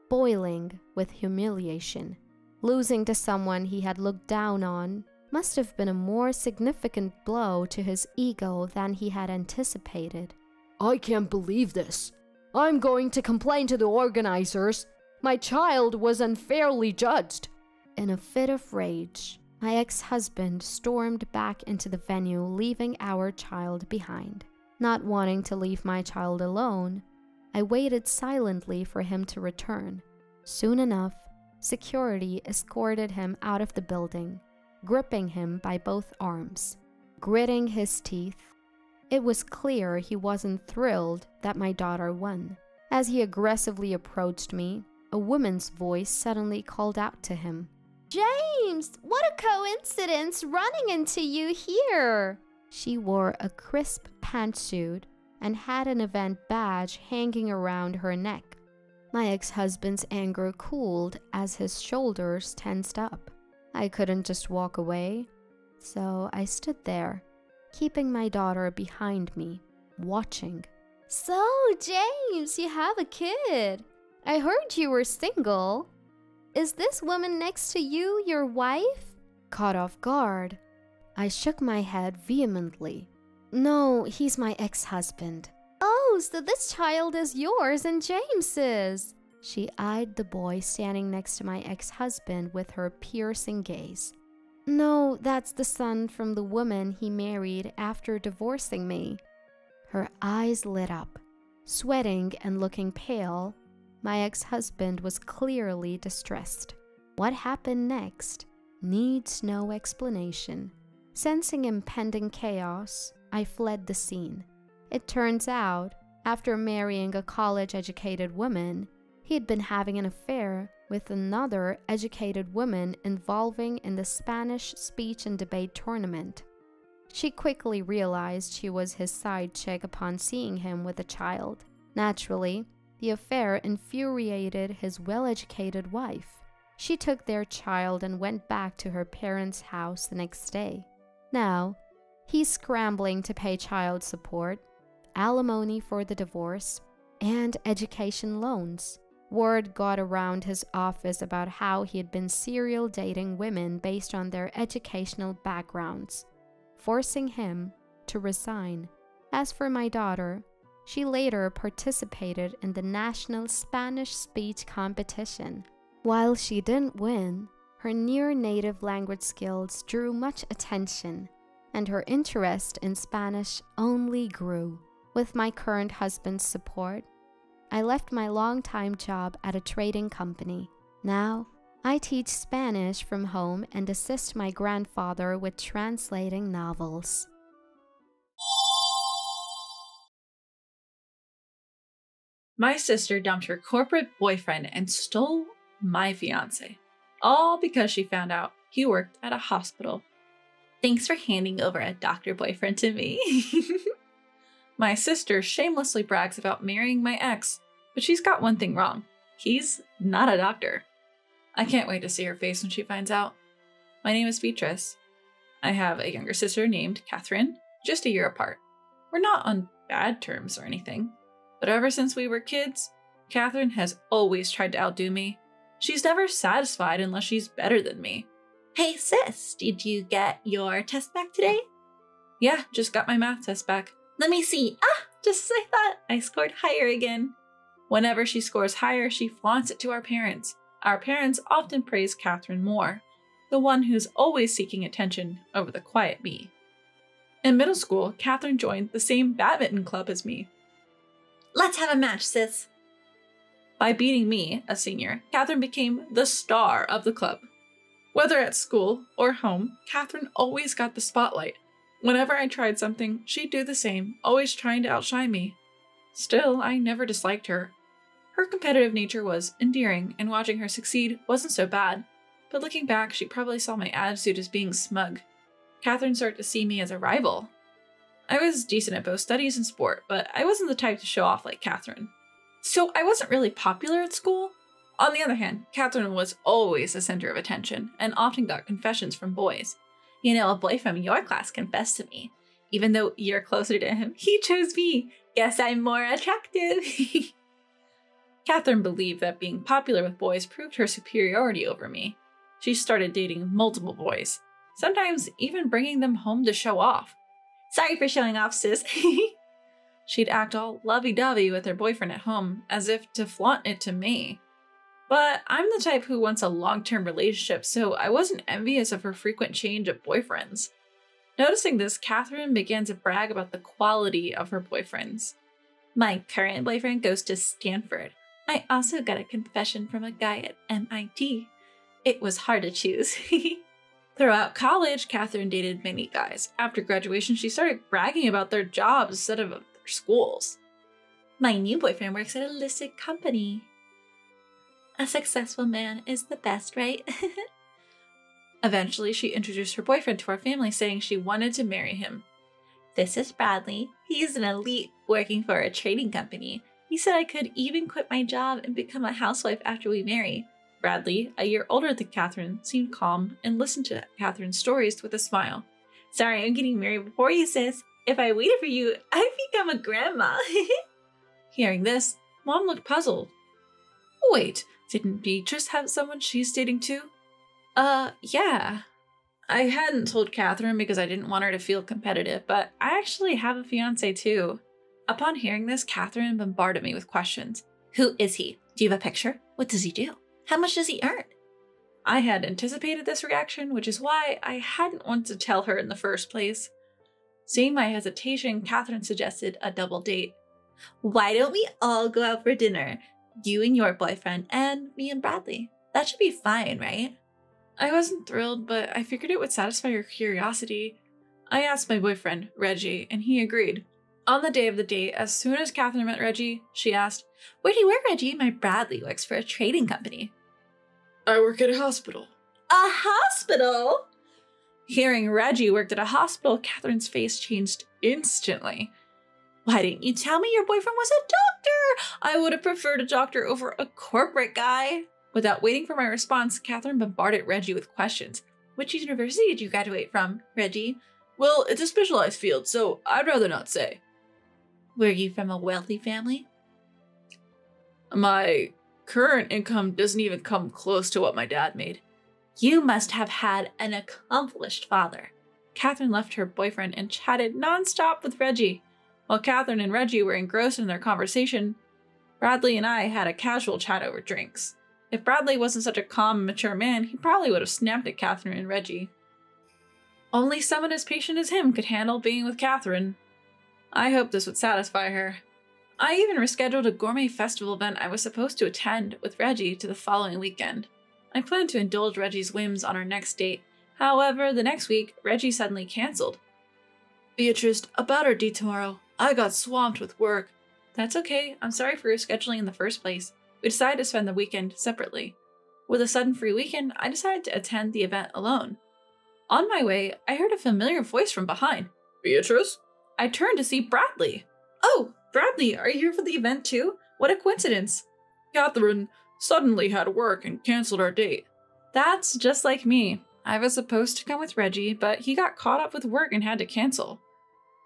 Speaker 3: boiling with humiliation. Losing to someone he had looked down on must have been a more significant blow to his ego than he had anticipated.
Speaker 2: I can't believe this. I'm going to complain to the organizers. My child was unfairly judged.
Speaker 3: In a fit of rage, my ex-husband stormed back into the venue, leaving our child behind. Not wanting to leave my child alone, I waited silently for him to return. Soon enough, security escorted him out of the building, gripping him by both arms. Gritting his teeth, it was clear he wasn't thrilled that my daughter won. As he aggressively approached me, a woman's voice suddenly called out to him. "James, what a coincidence running into you here!" She wore a crisp pantsuit and had an event badge hanging around her neck. My ex-husband's anger cooled as his shoulders tensed up. I couldn't just walk away, so I stood there, keeping my daughter behind me, watching. "So, James, you have a kid. I heard you were single. Is this woman next to you your wife?" Caught off guard, I shook my head vehemently. "No, he's my ex-husband." "Oh, so this child is yours and James's." She eyed the boy standing next to my ex-husband with her piercing gaze. "No, that's the son from the woman he married after divorcing me." Her eyes lit up. Sweating and looking pale, my ex-husband was clearly distressed. What happened next needs no explanation. Sensing impending chaos, I fled the scene. It turns out, after marrying a college-educated woman, he had been having an affair with another educated woman involving in the Spanish speech and debate tournament. She quickly realized she was his side chick upon seeing him with a child. Naturally, the affair infuriated his well-educated wife. She took their child and went back to her parents' house the next day. Now, he's scrambling to pay child support, alimony for the divorce, and education loans. Word got around his office about how he had been serial dating women based on their educational backgrounds, forcing him to resign. As for my daughter, she later participated in the national Spanish speech competition. While she didn't win, her near-native language skills drew much attention, and her interest in Spanish only grew. With my current husband's support, I left my long-time job at a trading company. Now, I teach Spanish from home and assist my grandfather with translating novels.
Speaker 4: My sister dumped her corporate boyfriend and stole my fiance, all because she found out he worked at a hospital. Thanks for handing over a doctor boyfriend to me. My sister shamelessly brags about marrying my ex, but she's got one thing wrong. He's not a doctor. I can't wait to see her face when she finds out. My name is Beatrice. I have a younger sister named Catherine, just a year apart. We're not on bad terms or anything, but ever since we were kids, Catherine has always tried to outdo me. She's never satisfied unless she's better than me.
Speaker 5: Hey sis, did you get your test back today?
Speaker 4: Yeah, just got my math test back.
Speaker 5: Let me see. Just as I thought, I scored higher again.
Speaker 4: Whenever she scores higher, she flaunts it to our parents. Our parents often praise Catherine more, the one who's always seeking attention over the quiet me. In middle school, Catherine joined the same badminton club as me.
Speaker 5: Let's have a match, sis.
Speaker 4: By beating me, a senior, Catherine became the star of the club. Whether at school or home, Catherine always got the spotlight. Whenever I tried something, she'd do the same, always trying to outshine me. Still, I never disliked her. Her competitive nature was endearing, and watching her succeed wasn't so bad. But looking back, she probably saw my attitude as being smug. Catherine started to see me as a rival. I was decent at both studies and sport, but I wasn't the type to show off like Catherine. So I wasn't really popular at school. On the other hand, Catherine was always the center of attention, and often got confessions from boys.
Speaker 5: You know, a boy from your class confessed to me. Even though you're closer to him, he chose me. Guess I'm more attractive.
Speaker 4: Catherine believed that being popular with boys proved her superiority over me. She started dating multiple boys, sometimes even bringing them home to show off.
Speaker 5: Sorry for showing off, sis.
Speaker 4: She'd act all lovey-dovey with her boyfriend at home, as if to flaunt it to me. But I'm the type who wants a long-term relationship, so I wasn't envious of her frequent change of boyfriends. Noticing this, Catherine began to brag about the quality of her boyfriends.
Speaker 5: My current boyfriend goes to Stanford. I also got a confession from a guy at MIT. It was hard to choose.
Speaker 4: Throughout college, Catherine dated many guys. After graduation, she started bragging about their jobs instead of their schools.
Speaker 5: My new boyfriend works at a listed company. A successful man is the best, right?
Speaker 4: Eventually, she introduced her boyfriend to our family, saying she wanted to marry him.
Speaker 5: This is Bradley. He's an elite working for a trading company. He said I could even quit my job and become a housewife after we marry.
Speaker 4: Bradley, a year older than Catherine, seemed calm and listened to Catherine's stories with a smile.
Speaker 5: Sorry, I'm getting married before you, sis. If I waited for you, I'd become a grandma.
Speaker 4: Hearing this, Mom looked puzzled. Wait, didn't Beatrice have someone she's dating too? Yeah. I hadn't told Catherine because I didn't want her to feel competitive, but I actually have a fiancé too. Upon hearing this, Catherine bombarded me with questions.
Speaker 5: Who is he? Do you have a picture? What does he do? How much does he earn?
Speaker 4: I had anticipated this reaction, which is why I hadn't wanted to tell her in the first place. Seeing my hesitation, Catherine suggested a double date.
Speaker 5: Why don't we all go out for dinner? You and your boyfriend, and me and Bradley. That should be fine, right?
Speaker 4: I wasn't thrilled, but I figured it would satisfy her curiosity. I asked my boyfriend, Reggie, and he agreed. On the day of the date, as soon as Catherine met Reggie, she asked,
Speaker 5: Where do you work, Reggie? My Bradley works for a trading company.
Speaker 4: I work at a hospital.
Speaker 5: A hospital?
Speaker 4: Hearing Reggie worked at a hospital, Catherine's face changed instantly.
Speaker 5: Why didn't you tell me your boyfriend was a doctor? I would have preferred a doctor over a corporate guy.
Speaker 4: Without waiting for my response, Catherine bombarded Reggie with questions.
Speaker 5: Which university did you graduate from, Reggie?
Speaker 4: Well, it's a specialized field, so I'd rather not say.
Speaker 5: Were you from a wealthy family?
Speaker 4: My current income doesn't even come close to what my dad made.
Speaker 5: You must have had an accomplished father.
Speaker 4: Catherine left her boyfriend and chatted nonstop with Reggie. While Catherine and Reggie were engrossed in their conversation, Bradley and I had a casual chat over drinks. If Bradley wasn't such a calm and mature man, he probably would have snapped at Catherine and Reggie. Only someone as patient as him could handle being with Catherine. I hoped this would satisfy her. I even rescheduled a gourmet festival event I was supposed to attend with Reggie to the following weekend. I planned to indulge Reggie's whims on our next date. However, the next week, Reggie suddenly canceled. Beatrice, about our date tomorrow. I got swamped with work. That's okay. I'm sorry for rescheduling in the first place. We decided to spend the weekend separately. With a sudden free weekend, I decided to attend the event alone. On my way, I heard a familiar voice from behind. Beatrice? I turned to see Bradley. Oh, Bradley, are you here for the event too? What a coincidence. Catherine suddenly had work and canceled our date. That's just like me. I was supposed to come with Reggie, but he got caught up with work and had to cancel.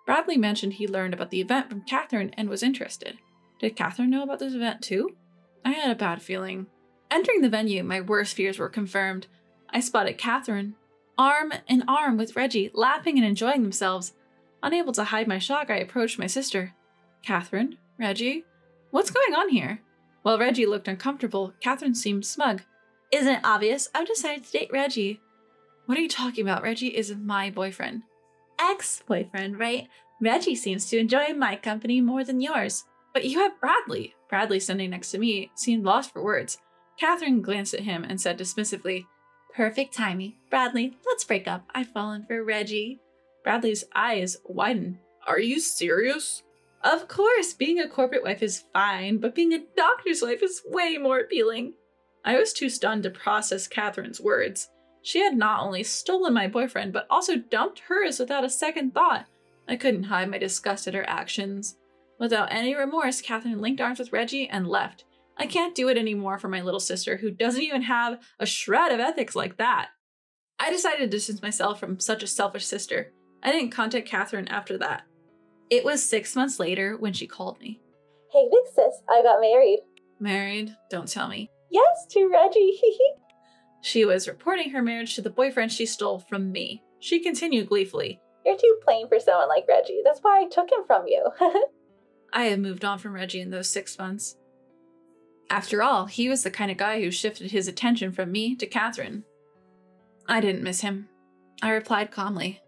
Speaker 4: Bradley mentioned he learned about the event from Catherine and was interested. Did Catherine know about this event too? I had a bad feeling. Entering the venue, my worst fears were confirmed. I spotted Catherine, arm in arm with Reggie, laughing and enjoying themselves. Unable to hide my shock, I approached my sister. Catherine? Reggie? What's going on here? While Reggie looked uncomfortable, Catherine seemed smug.
Speaker 5: Isn't it obvious? I've decided to date Reggie.
Speaker 4: What are you talking about? Reggie is my boyfriend.
Speaker 5: Ex-boyfriend, right? Reggie seems to enjoy my company more than yours.
Speaker 4: But you have Bradley. Bradley, standing next to me, seemed lost for words. Catherine glanced at him and said dismissively,
Speaker 5: Perfect timing. Bradley, let's break up. I've fallen for Reggie.
Speaker 4: Bradley's eyes widen.
Speaker 6: Are you serious?
Speaker 4: Of course, being a corporate wife is fine, but being a doctor's wife is way more appealing. I was too stunned to process Catherine's words. She had not only stolen my boyfriend, but also dumped hers without a second thought. I couldn't hide my disgust at her actions. Without any remorse, Catherine linked arms with Reggie and left. I can't do it anymore for my little sister, who doesn't even have a shred of ethics like that. I decided to distance myself from such a selfish sister. I didn't contact Catherine after that. It was 6 months later when she called me.
Speaker 5: Hey, big sis, I got married.
Speaker 4: Married? Don't tell me.
Speaker 5: Yes, to Reggie.
Speaker 4: She was reporting her marriage to the boyfriend she stole from me. She continued gleefully.
Speaker 5: You're too plain for someone like Reggie. That's why I took him from you.
Speaker 4: I had moved on from Reggie in those 6 months. After all, he was the kind of guy who shifted his attention from me to Catherine. I didn't miss him. I replied calmly.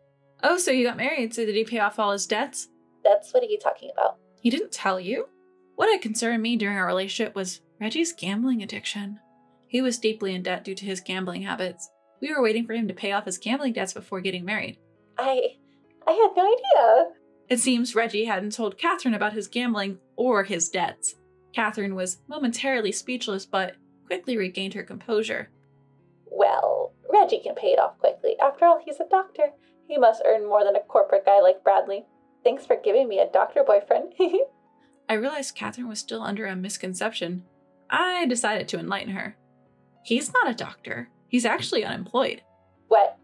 Speaker 4: Oh, so you got married, so did he pay off all his debts?
Speaker 5: That's what are you talking about?
Speaker 4: He didn't tell you? What had concerned me during our relationship was Reggie's gambling addiction. He was deeply in debt due to his gambling habits. We were waiting for him to pay off his gambling debts before getting married.
Speaker 5: I had no idea.
Speaker 4: It seems Reggie hadn't told Catherine about his gambling or his debts. Catherine was momentarily speechless, but quickly regained her composure.
Speaker 5: Well, Reggie can pay it off quickly. After all, he's a doctor. He must earn more than a corporate guy like Bradley. Thanks for giving me a doctor boyfriend.
Speaker 4: I realized Catherine was still under a misconception. I decided to enlighten her. He's not a doctor. He's actually unemployed.
Speaker 5: What?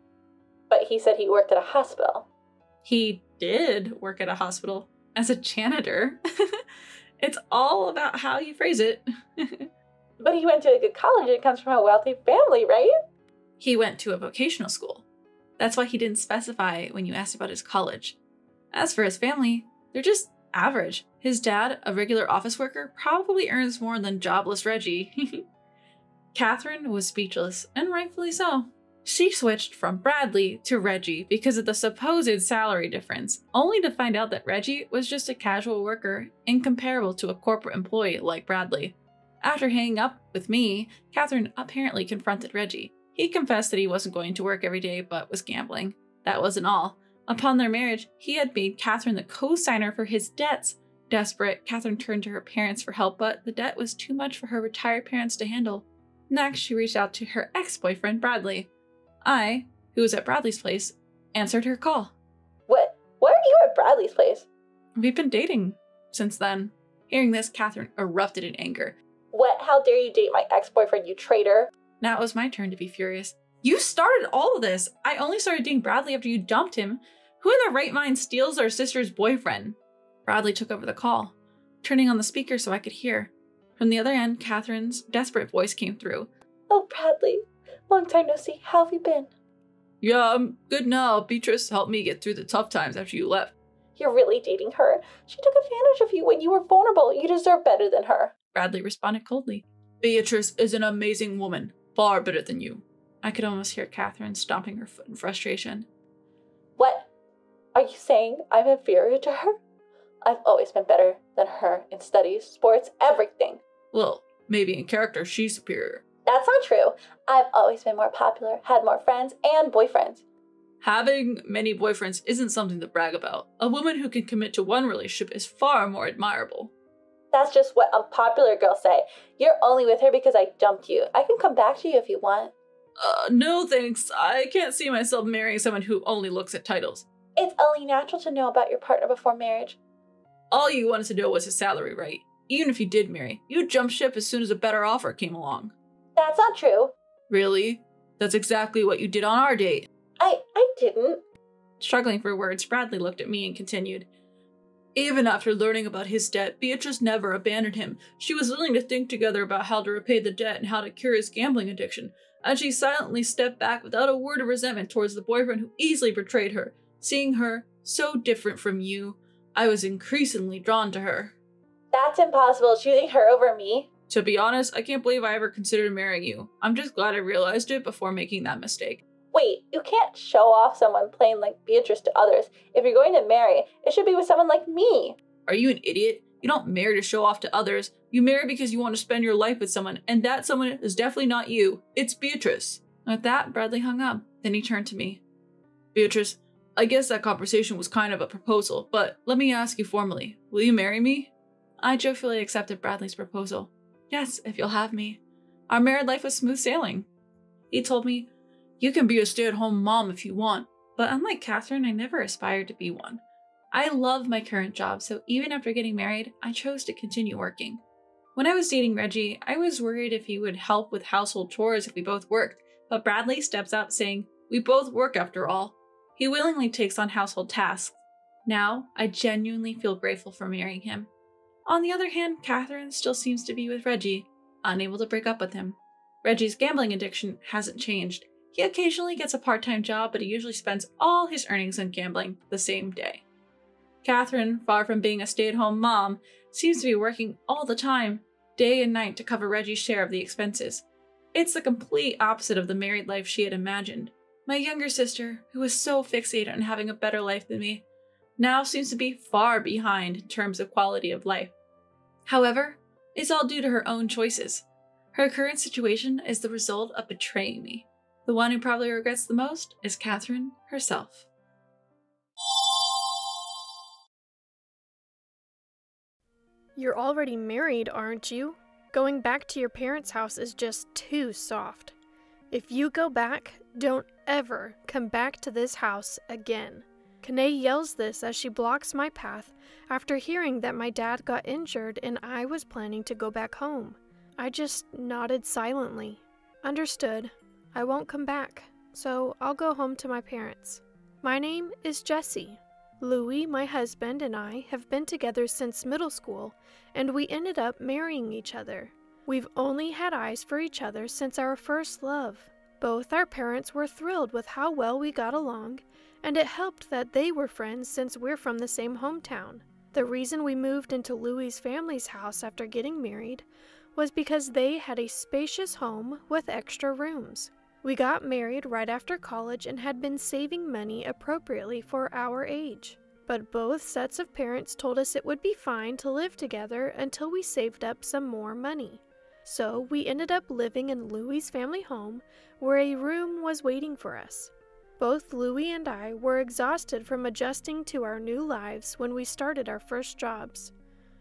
Speaker 5: But he said he worked at a hospital.
Speaker 4: He did work at a hospital as a janitor. It's all about how you phrase it.
Speaker 5: But he went to a good college and comes from a wealthy family, right?
Speaker 4: He went to a vocational school. That's why he didn't specify when you asked about his college. As for his family, they're just average. His dad, a regular office worker, probably earns more than jobless Reggie. Catherine was speechless, and rightfully so. She switched from Bradley to Reggie because of the supposed salary difference, only to find out that Reggie was just a casual worker, incomparable to a corporate employee like Bradley. After hanging up with me, Catherine apparently confronted Reggie. He confessed that he wasn't going to work every day but was gambling. That wasn't all. Upon their marriage, he had made Catherine the co-signer for his debts. Desperate, Catherine turned to her parents for help, but the debt was too much for her retired parents to handle. Next, she reached out to her ex-boyfriend, Bradley. I, who was at Bradley's place, answered her call.
Speaker 5: What? Why are you at Bradley's place?
Speaker 4: We've been dating since then. Hearing this, Catherine erupted in anger.
Speaker 5: What? How dare you date my ex-boyfriend, you traitor?
Speaker 4: Now it was my turn to be furious. You started all of this! I only started dating Bradley after you dumped him. Who in their right mind steals their sister's boyfriend? Bradley took over the call, turning on the speaker so I could hear. From the other end, Catherine's desperate voice came through.
Speaker 5: Oh, Bradley. Long time no see. How have you been?
Speaker 6: Yeah, I'm good now. Beatrice helped me get through the tough times after you left.
Speaker 5: You're really dating her. She took advantage of you when you were vulnerable. You deserve better than her.
Speaker 4: Bradley responded coldly.
Speaker 6: Beatrice is an amazing woman. Far better than you.
Speaker 4: I could almost hear Catherine stomping her foot in frustration.
Speaker 5: What? Are you saying I'm inferior to her? I've always been better than her in studies, sports, everything.
Speaker 6: Well, maybe in character she's superior.
Speaker 5: That's not true. I've always been more popular, had more friends and boyfriends.
Speaker 6: Having many boyfriends isn't something to brag about. A woman who can commit to one relationship is far more admirable.
Speaker 5: That's just what unpopular girls say. You're only with her because I dumped you. I can come back to you if you want.
Speaker 6: No thanks. I can't see myself marrying someone who only looks at titles.
Speaker 5: It's only natural to know about your partner before marriage.
Speaker 6: All you wanted to know was his salary, right? Even if you did marry, you'd jump ship as soon as a better offer came along.
Speaker 5: That's not true.
Speaker 6: Really? That's exactly what you did on our date.
Speaker 5: I didn't.
Speaker 4: Struggling for words, Bradley looked at me and continued.
Speaker 6: Even after learning about his debt, Beatrice never abandoned him. She was willing to think together about how to repay the debt and how to cure his gambling addiction, and she silently stepped back without a word of resentment towards the boyfriend who easily betrayed her. Seeing her so different from you, I was increasingly drawn to her.
Speaker 5: That's impossible, choosing her over me.
Speaker 6: To be honest, I can't believe I ever considered marrying you. I'm just glad I realized it before making that mistake.
Speaker 5: Wait, you can't show off someone plain like Beatrice to others. If you're going to marry, it should be with someone like me.
Speaker 6: Are you an idiot? You don't marry to show off to others. You marry because you want to spend your life with someone, and that someone is definitely not you. It's Beatrice.
Speaker 4: With that, Bradley hung up. Then he turned to me.
Speaker 6: Beatrice, I guess that conversation was kind of a proposal, but let me ask you formally, will you marry me?
Speaker 4: I joyfully accepted Bradley's proposal. Yes, if you'll have me. Our married life was smooth sailing. He told me,
Speaker 6: you can be a stay-at-home mom if you want.
Speaker 4: But unlike Catherine, I never aspired to be one. I love my current job, so even after getting married, I chose to continue working. When I was dating Reggie, I was worried if he would help with household chores if we both worked, but Bradley steps up saying, we both work after all. He willingly takes on household tasks. Now, I genuinely feel grateful for marrying him. On the other hand, Catherine still seems to be with Reggie, unable to break up with him. Reggie's gambling addiction hasn't changed. He occasionally gets a part-time job, but he usually spends all his earnings on gambling the same day. Catherine, far from being a stay-at-home mom, seems to be working all the time, day and night, to cover Reggie's share of the expenses. It's the complete opposite of the married life she had imagined. My younger sister, who was so fixated on having a better life than me, now seems to be far behind in terms of quality of life. However, it's all due to her own choices. Her current situation is the result of betraying me. The one who probably regrets the most is Catherine herself.
Speaker 7: You're already married, aren't you? Going back to your parents' house is just too soft. If you go back, don't ever come back to this house again. Kanae yells this as she blocks my path after hearing that my dad got injured and I was planning to go back home. I just nodded silently. Understood. I won't come back, so I'll go home to my parents. My name is Jessie. Louis, my husband, and I have been together since middle school, and we ended up marrying each other. We've only had eyes for each other since our first love. Both our parents were thrilled with how well we got along, and it helped that they were friends since we're from the same hometown. The reason we moved into Louis' family's house after getting married was because they had a spacious home with extra rooms. We got married right after college and had been saving money appropriately for our age. But both sets of parents told us it would be fine to live together until we saved up some more money. So we ended up living in Louis' family home where a room was waiting for us. Both Louis and I were exhausted from adjusting to our new lives when we started our first jobs.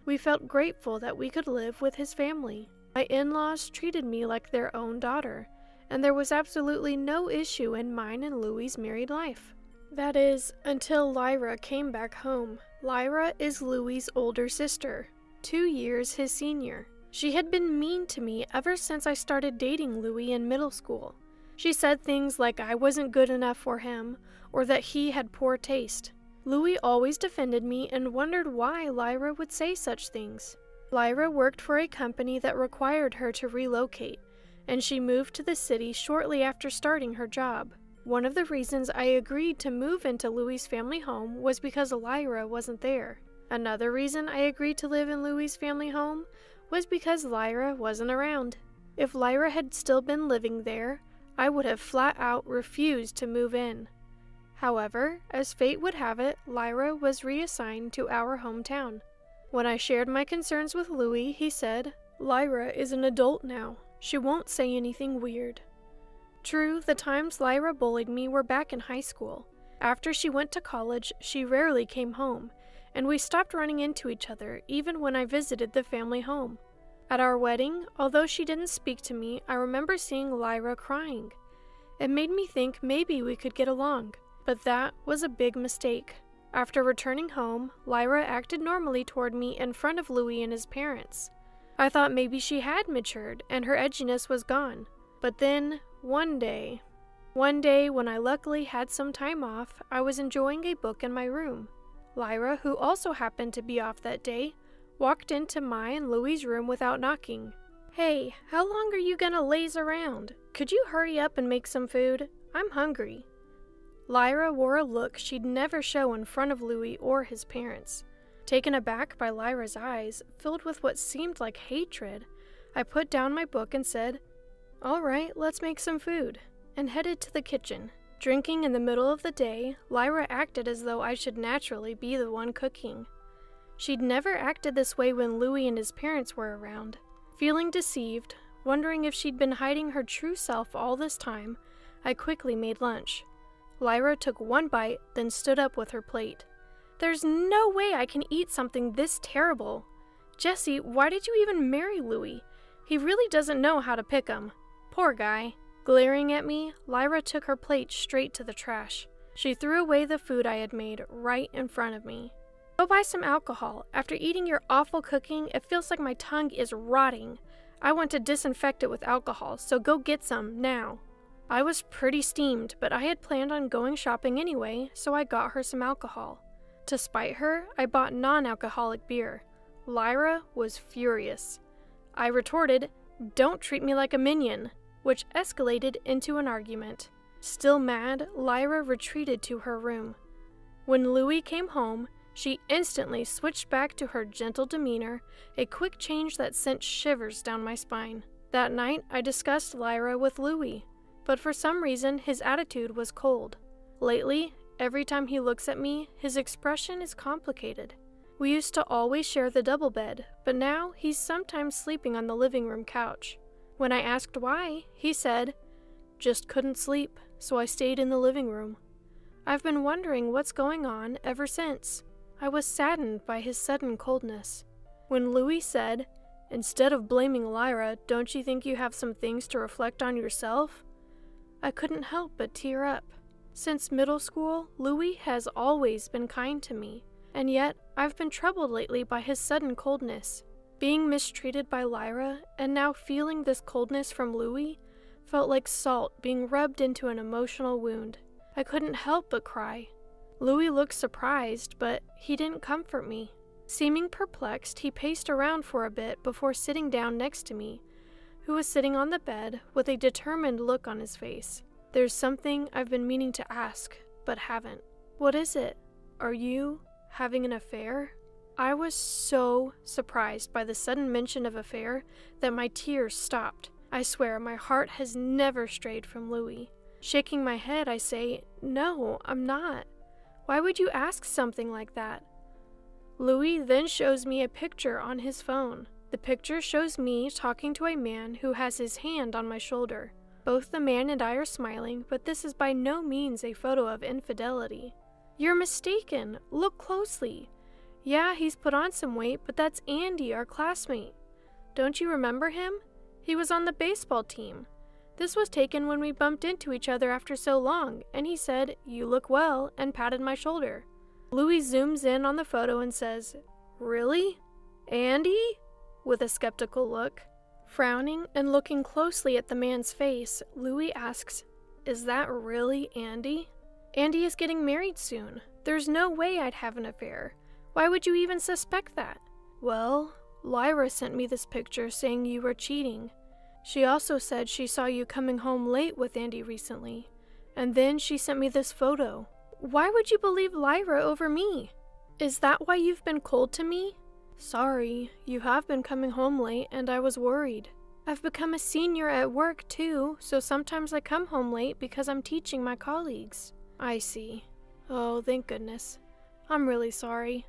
Speaker 7: We felt grateful that we could live with his family. My in-laws treated me like their own daughter, and there was absolutely no issue in mine and Louis' married life. That is, until Lyra came back home. Lyra is Louis' older sister, 2 years his senior. She had been mean to me ever since I started dating Louis in middle school. She said things like I wasn't good enough for him, or that he had poor taste. Louis always defended me and wondered why Lyra would say such things. Lyra worked for a company that required her to relocate, and she moved to the city shortly after starting her job. One of the reasons I agreed to move into Louis' family home was because Lyra wasn't there. Another reason I agreed to live in Louis' family home was because Lyra wasn't around. If Lyra had still been living there, I would have flat out refused to move in. However, as fate would have it, Lyra was reassigned to our hometown. When I shared my concerns with Louis, he said, "Lyra is an adult now. She won't say anything weird." True, the times Lyra bullied me were back in high school. After she went to college, she rarely came home, and we stopped running into each other even when I visited the family home. At our wedding, although she didn't speak to me, I remember seeing Lyra crying. It made me think maybe we could get along, but that was a big mistake. After returning home, Lyra acted normally toward me in front of Louis and his parents. I thought maybe she had matured and her edginess was gone. But then, one day when I luckily had some time off, I was enjoying a book in my room. Lyra, who also happened to be off that day, walked into my and Louis' room without knocking. "Hey, how long are you gonna laze around? Could you hurry up and make some food? I'm hungry." Lyra wore a look she'd never show in front of Louis or his parents. Taken aback by Lyra's eyes, filled with what seemed like hatred, I put down my book and said, "All right, let's make some food," and headed to the kitchen. Drinking in the middle of the day, Lyra acted as though I should naturally be the one cooking. She'd never acted this way when Louis and his parents were around. Feeling deceived, wondering if she'd been hiding her true self all this time, I quickly made lunch. Lyra took one bite, then stood up with her plate. There's no way I can eat something this terrible. Jesse, why did you even marry Louis? He really doesn't know how to pick 'em. Poor guy. Glaring at me, Lyra took her plate straight to the trash. She threw away the food I had made right in front of me. Go buy some alcohol. After eating your awful cooking, it feels like my tongue is rotting. I want to disinfect it with alcohol, so go get some now. I was pretty steamed, but I had planned on going shopping anyway, so I got her some alcohol. To spite her, I bought non-alcoholic beer. Lyra was furious. I retorted, "Don't treat me like a minion," which escalated into an argument. Still mad, Lyra retreated to her room. When Louis came home, she instantly switched back to her gentle demeanor, a quick change that sent shivers down my spine. That night, I discussed Lyra with Louis, but for some reason, his attitude was cold. Lately, every time he looks at me, his expression is complicated. We used to always share the double bed, but now he's sometimes sleeping on the living room couch. When I asked why, he said, "Just couldn't sleep, so I stayed in the living room." I've been wondering what's going on ever since. I was saddened by his sudden coldness. When Louis said, "Instead of blaming Lyra, don't you think you have some things to reflect on yourself?" I couldn't help but tear up. Since middle school, Louis has always been kind to me, and yet I've been troubled lately by his sudden coldness. Being mistreated by Lyra, and now feeling this coldness from Louis, felt like salt being rubbed into an emotional wound. I couldn't help but cry. Louis looked surprised, but he didn't comfort me. Seeming perplexed, he paced around for a bit before sitting down next to me, who was sitting on the bed with a determined look on his face. There's something I've been meaning to ask, but haven't. What is it? Are you having an affair? I was so surprised by the sudden mention of affair that my tears stopped. I swear my heart has never strayed from Louis. Shaking my head, I say, "No, I'm not. Why would you ask something like that?" Louis then shows me a picture on his phone. The picture shows me talking to a man who has his hand on my shoulder. Both the man and I are smiling, but this is by no means a photo of infidelity. "You're mistaken. Look closely. Yeah, he's put on some weight, but that's Andy, our classmate. Don't you remember him? He was on the baseball team. This was taken when we bumped into each other after so long, and he said, 'You look well,' and patted my shoulder." Louis zooms in on the photo and says, "Really? Andy?" with a skeptical look. Frowning and looking closely at the man's face, Louis asks, "Is that really Andy? Andy is getting married soon. There's no way I'd have an affair. Why would you even suspect that?" "Well, Lyra sent me this picture saying you were cheating. She also said she saw you coming home late with Andy recently. And then she sent me this photo." "Why would you believe Lyra over me? Is that why you've been cold to me?" "Sorry, you have been coming home late and I was worried. I've become a senior at work too, so sometimes I come home late because I'm teaching my colleagues." "I see. Oh, thank goodness. I'm really sorry."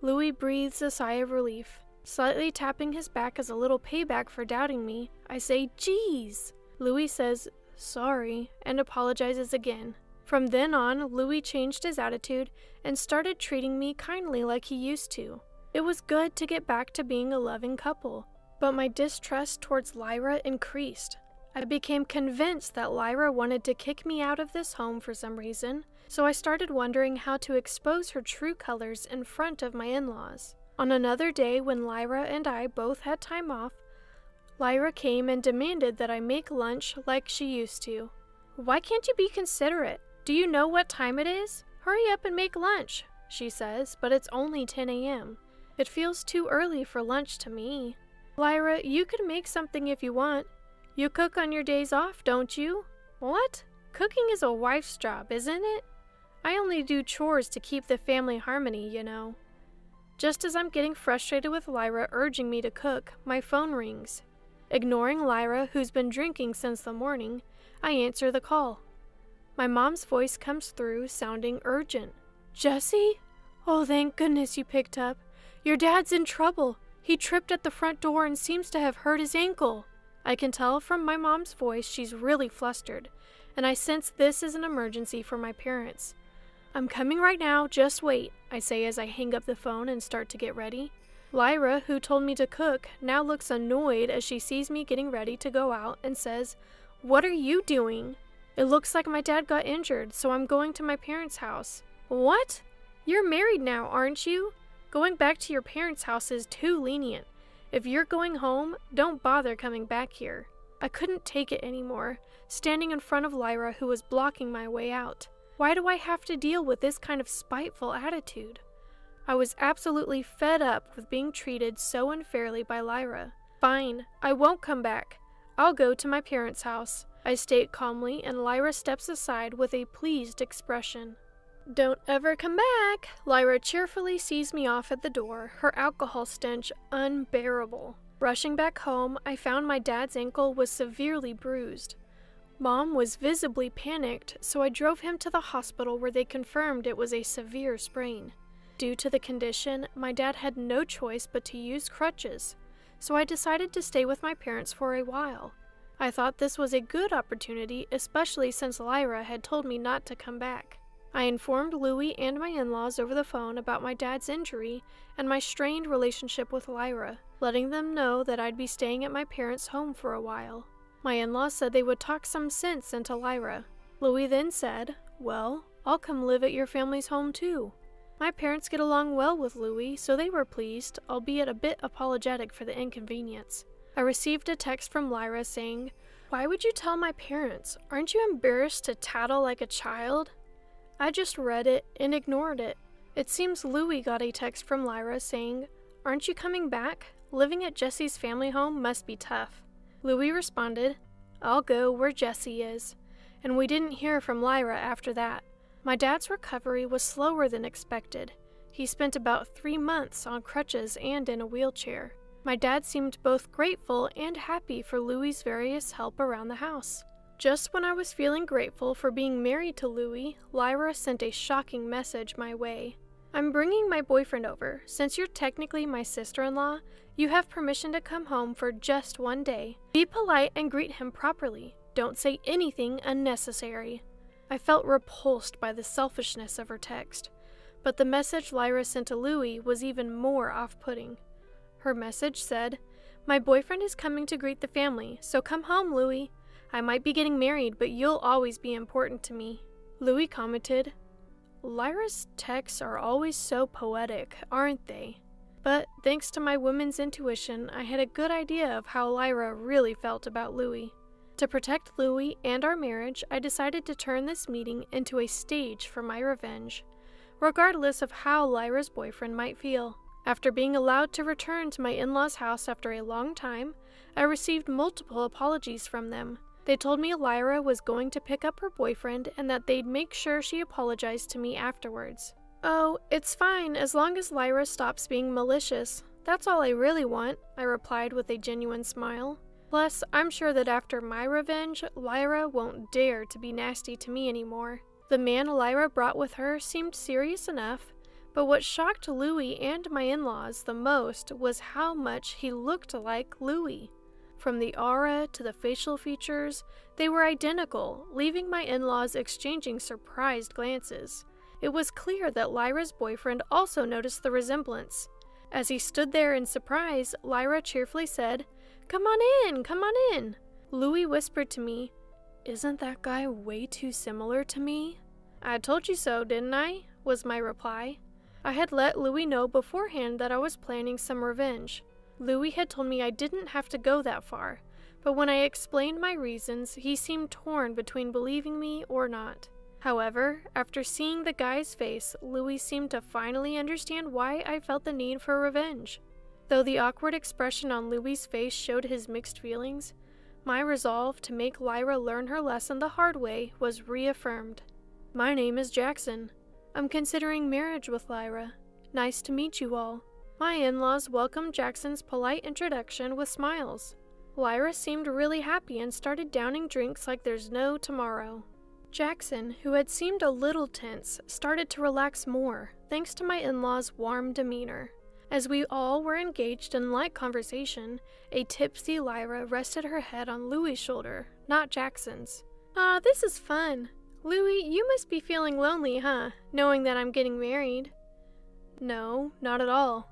Speaker 7: Louis breathes a sigh of relief. Slightly tapping his back as a little payback for doubting me, I say, "Geez." Louis says, "Sorry," and apologizes again. From then on, Louis changed his attitude and started treating me kindly like he used to. It was good to get back to being a loving couple, but my distrust towards Lyra increased. I became convinced that Lyra wanted to kick me out of this home for some reason, so I started wondering how to expose her true colors in front of my in-laws. On another day when Lyra and I both had time off, Lyra came and demanded that I make lunch like she used to. "Why can't you be considerate? Do you know what time it is? Hurry up and make lunch," she says, but it's only 10 a.m. It feels too early for lunch to me. "Lyra, you could make something if you want. You cook on your days off, don't you?" "What? Cooking is a wife's job, isn't it? I only do chores to keep the family harmony, you know." Just as I'm getting frustrated with Lyra urging me to cook, my phone rings. Ignoring Lyra, who's been drinking since the morning, I answer the call. My mom's voice comes through, sounding urgent. "Jesse? Oh, thank goodness you picked up. Your dad's in trouble. He tripped at the front door and seems to have hurt his ankle." I can tell from my mom's voice she's really flustered, and I sense this is an emergency for my parents. I'm coming right now, just wait, I say as I hang up the phone and start to get ready. Lyra, who told me to cook, now looks annoyed as she sees me getting ready to go out and says, "What are you doing?" "It looks like my dad got injured, so I'm going to my parents' house." "What? You're married now, aren't you? Going back to your parents' house is too lenient. If you're going home, don't bother coming back here." I couldn't take it anymore, standing in front of Lyra, who was blocking my way out. Why do I have to deal with this kind of spiteful attitude? I was absolutely fed up with being treated so unfairly by Lyra. "Fine, I won't come back. I'll go to my parents' house," I state calmly, and Lyra steps aside with a pleased expression. "Don't ever come back." Lyra cheerfully sees me off at the door, her alcohol stench unbearable. Rushing back home, I found my dad's ankle was severely bruised. Mom was visibly panicked, so I drove him to the hospital where they confirmed it was a severe sprain. Due to the condition, my dad had no choice but to use crutches, so I decided to stay with my parents for a while. I thought this was a good opportunity, especially since Lyra had told me not to come back. I informed Louie and my in-laws over the phone about my dad's injury and my strained relationship with Lyra, letting them know that I'd be staying at my parents' home for a while. My in-laws said they would talk some sense into Lyra. Louie then said, "Well, I'll come live at your family's home too." My parents get along well with Louie, so they were pleased, albeit a bit apologetic for the inconvenience. I received a text from Lyra saying, "Why would you tell my parents? Aren't you embarrassed to tattle like a child?" I just read it and ignored it. It seems Louie got a text from Lyra saying, "Aren't you coming back? Living at Jesse's family home must be tough." Louie responded, "I'll go where Jesse is," and we didn't hear from Lyra after that. My dad's recovery was slower than expected. He spent about 3 months on crutches and in a wheelchair. My dad seemed both grateful and happy for Louie's various help around the house. Just when I was feeling grateful for being married to Louie, Lyra sent a shocking message my way. "I'm bringing my boyfriend over. Since you're technically my sister-in-law, you have permission to come home for just 1 day. Be polite and greet him properly. Don't say anything unnecessary." I felt repulsed by the selfishness of her text, but the message Lyra sent to Louie was even more off-putting. Her message said, "My boyfriend is coming to greet the family, so come home, Louie. I might be getting married, but you'll always be important to me." Louie commented, "Lyra's texts are always so poetic, aren't they?" But thanks to my woman's intuition, I had a good idea of how Lyra really felt about Louie. To protect Louie and our marriage, I decided to turn this meeting into a stage for my revenge, regardless of how Lyra's boyfriend might feel. After being allowed to return to my in-laws' house after a long time, I received multiple apologies from them. They told me Lyra was going to pick up her boyfriend and that they'd make sure she apologized to me afterwards. "Oh, it's fine as long as Lyra stops being malicious. That's all I really want," I replied with a genuine smile. Plus, I'm sure that after my revenge, Lyra won't dare to be nasty to me anymore. The man Lyra brought with her seemed serious enough, but what shocked Louie and my in-laws the most was how much he looked like Louie. From the aura to the facial features, they were identical, leaving my in-laws exchanging surprised glances. It was clear that Lyra's boyfriend also noticed the resemblance. As he stood there in surprise, Lyra cheerfully said, "Come on in, come on in." Louie whispered to me, "Isn't that guy way too similar to me?" "I told you so, didn't I?" was my reply. I had let Louie know beforehand that I was planning some revenge. Louie had told me I didn't have to go that far, but when I explained my reasons, he seemed torn between believing me or not. However, after seeing the guy's face, Louie seemed to finally understand why I felt the need for revenge. Though the awkward expression on Louie's face showed his mixed feelings, my resolve to make Lyra learn her lesson the hard way was reaffirmed. "My name is Jackson. I'm considering marriage with Lyra. Nice to meet you all." My in-laws welcomed Jackson's polite introduction with smiles. Lyra seemed really happy and started downing drinks like there's no tomorrow. Jackson, who had seemed a little tense, started to relax more, thanks to my in-laws' warm demeanor. As we all were engaged in light conversation, a tipsy Lyra rested her head on Louie's shoulder, not Jackson's. This is fun. Louie, you must be feeling lonely, huh? Knowing that I'm getting married. No, not at all.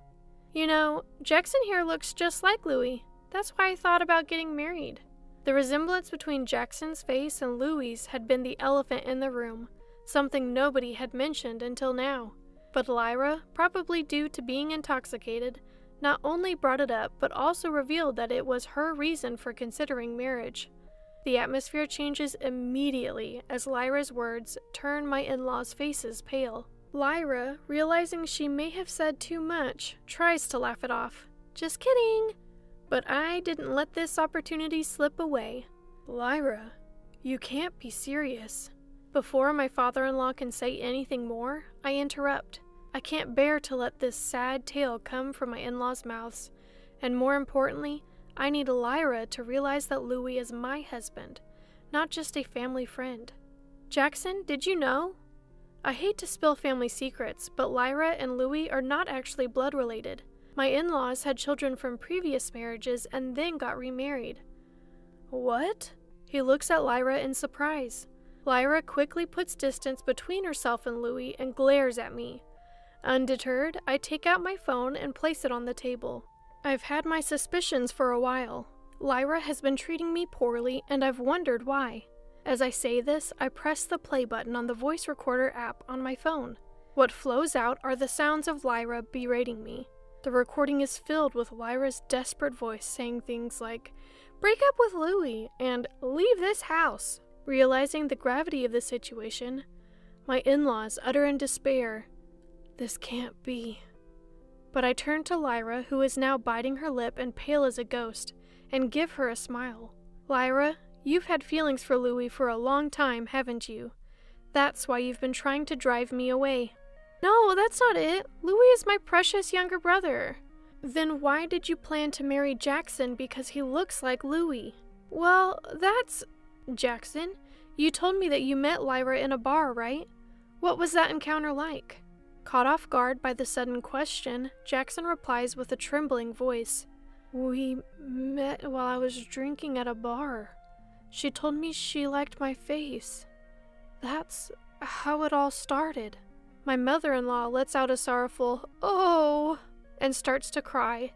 Speaker 7: You know, Jackson here looks just like Louie. That's why I thought about getting married. The resemblance between Jackson's face and Louie's had been the elephant in the room, something nobody had mentioned until now. But Lyra, probably due to being intoxicated, not only brought it up, but also revealed that it was her reason for considering marriage. The atmosphere changes immediately as Lyra's words turn my in-laws' faces pale. Lyra, realizing she may have said too much, tries to laugh it off. Just kidding! But I didn't let this opportunity slip away. Lyra, you can't be serious. Before my father-in-law can say anything more, I interrupt. I can't bear to let this sad tale come from my in-laws' mouths. And more importantly, I need Lyra to realize that Louie is my husband, not just a family friend. Jackson, did you know? I hate to spill family secrets, but Lyra and Louie are not actually blood related. My in-laws had children from previous marriages and then got remarried. What? He looks at Lyra in surprise. Lyra quickly puts distance between herself and Louie and glares at me. Undeterred, I take out my phone and place it on the table. I've had my suspicions for a while. Lyra has been treating me poorly, and I've wondered why. As I say this, I press the play button on the voice recorder app on my phone. What flows out are the sounds of Lyra berating me. The recording is filled with Lyra's desperate voice saying things like, "Break up with Louie," and "Leave this house." Realizing the gravity of the situation, my in-laws utter in despair, "This can't be." But I turn to Lyra, who is now biting her lip and pale as a ghost, and give her a smile. Lyra, you've had feelings for Louie for a long time, haven't you? That's why you've been trying to drive me away. No, that's not it. Louie is my precious younger brother. Then why did you plan to marry Jackson because he looks like Louie? Well, that's... Jackson, you told me that you met Lyra in a bar, right? What was that encounter like? Caught off guard by the sudden question, Jackson replies with a trembling voice. We met while I was drinking at a bar. She told me she liked my face. That's how it all started. My mother-in-law lets out a sorrowful, "Oh," and starts to cry,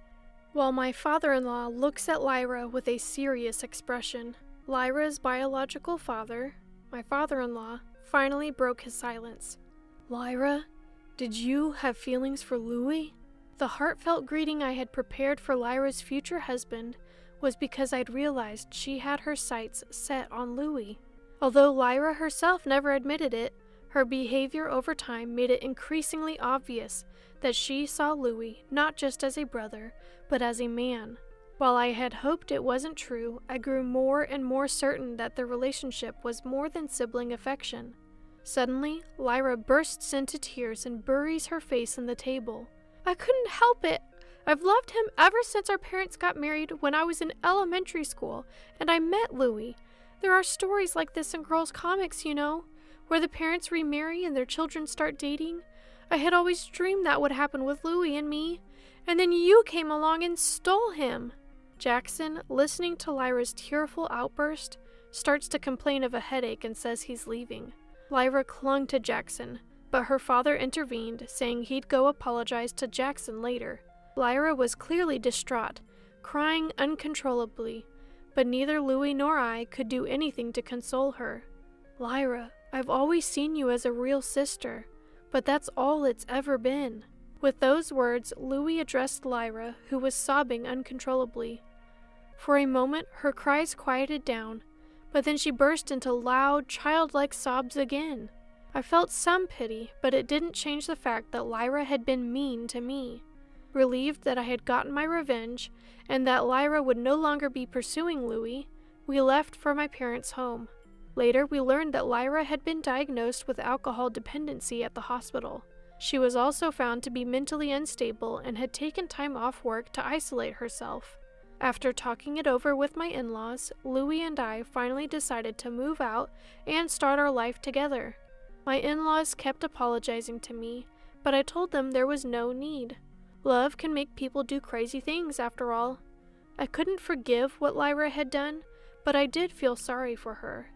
Speaker 7: while my father-in-law looks at Lyra with a serious expression. Lyra's biological father, my father-in-law, finally broke his silence. Lyra, did you have feelings for Louie? The heartfelt greeting I had prepared for Lyra's future husband was because I'd realized she had her sights set on Louie. Although Lyra herself never admitted it, her behavior over time made it increasingly obvious that she saw Louie not just as a brother, but as a man. While I had hoped it wasn't true, I grew more and more certain that their relationship was more than sibling affection. Suddenly, Lyra bursts into tears and buries her face in the table. I couldn't help it. I've loved him ever since our parents got married when I was in elementary school, and I met Louie. There are stories like this in girls' comics, you know, where the parents remarry and their children start dating. I had always dreamed that would happen with Louie and me, and then you came along and stole him. Jackson, listening to Lyra's tearful outburst, starts to complain of a headache and says he's leaving. Lyra clung to Jackson, but her father intervened, saying he'd go apologize to Jackson later. Lyra was clearly distraught, crying uncontrollably, but neither Louie nor I could do anything to console her. Lyra, I've always seen you as a real sister, but that's all it's ever been. With those words, Louie addressed Lyra, who was sobbing uncontrollably. For a moment, her cries quieted down, but then she burst into loud, childlike sobs again. I felt some pity, but it didn't change the fact that Lyra had been mean to me. Relieved that I had gotten my revenge, and that Lyra would no longer be pursuing Louie, we left for my parents' home. Later, we learned that Lyra had been diagnosed with alcohol dependency at the hospital. She was also found to be mentally unstable and had taken time off work to isolate herself. After talking it over with my in-laws, Louie and I finally decided to move out and start our life together. My in-laws kept apologizing to me, but I told them there was no need. Love can make people do crazy things, after all. I couldn't forgive what Lyra had done, but I did feel sorry for her.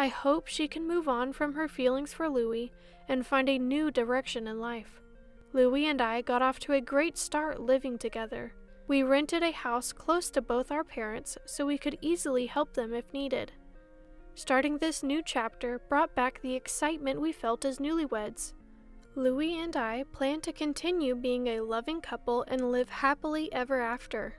Speaker 7: I hope she can move on from her feelings for Louis and find a new direction in life. Louis and I got off to a great start living together. We rented a house close to both our parents so we could easily help them if needed. Starting this new chapter brought back the excitement we felt as newlyweds. Louis and I plan to continue being a loving couple and live happily ever after.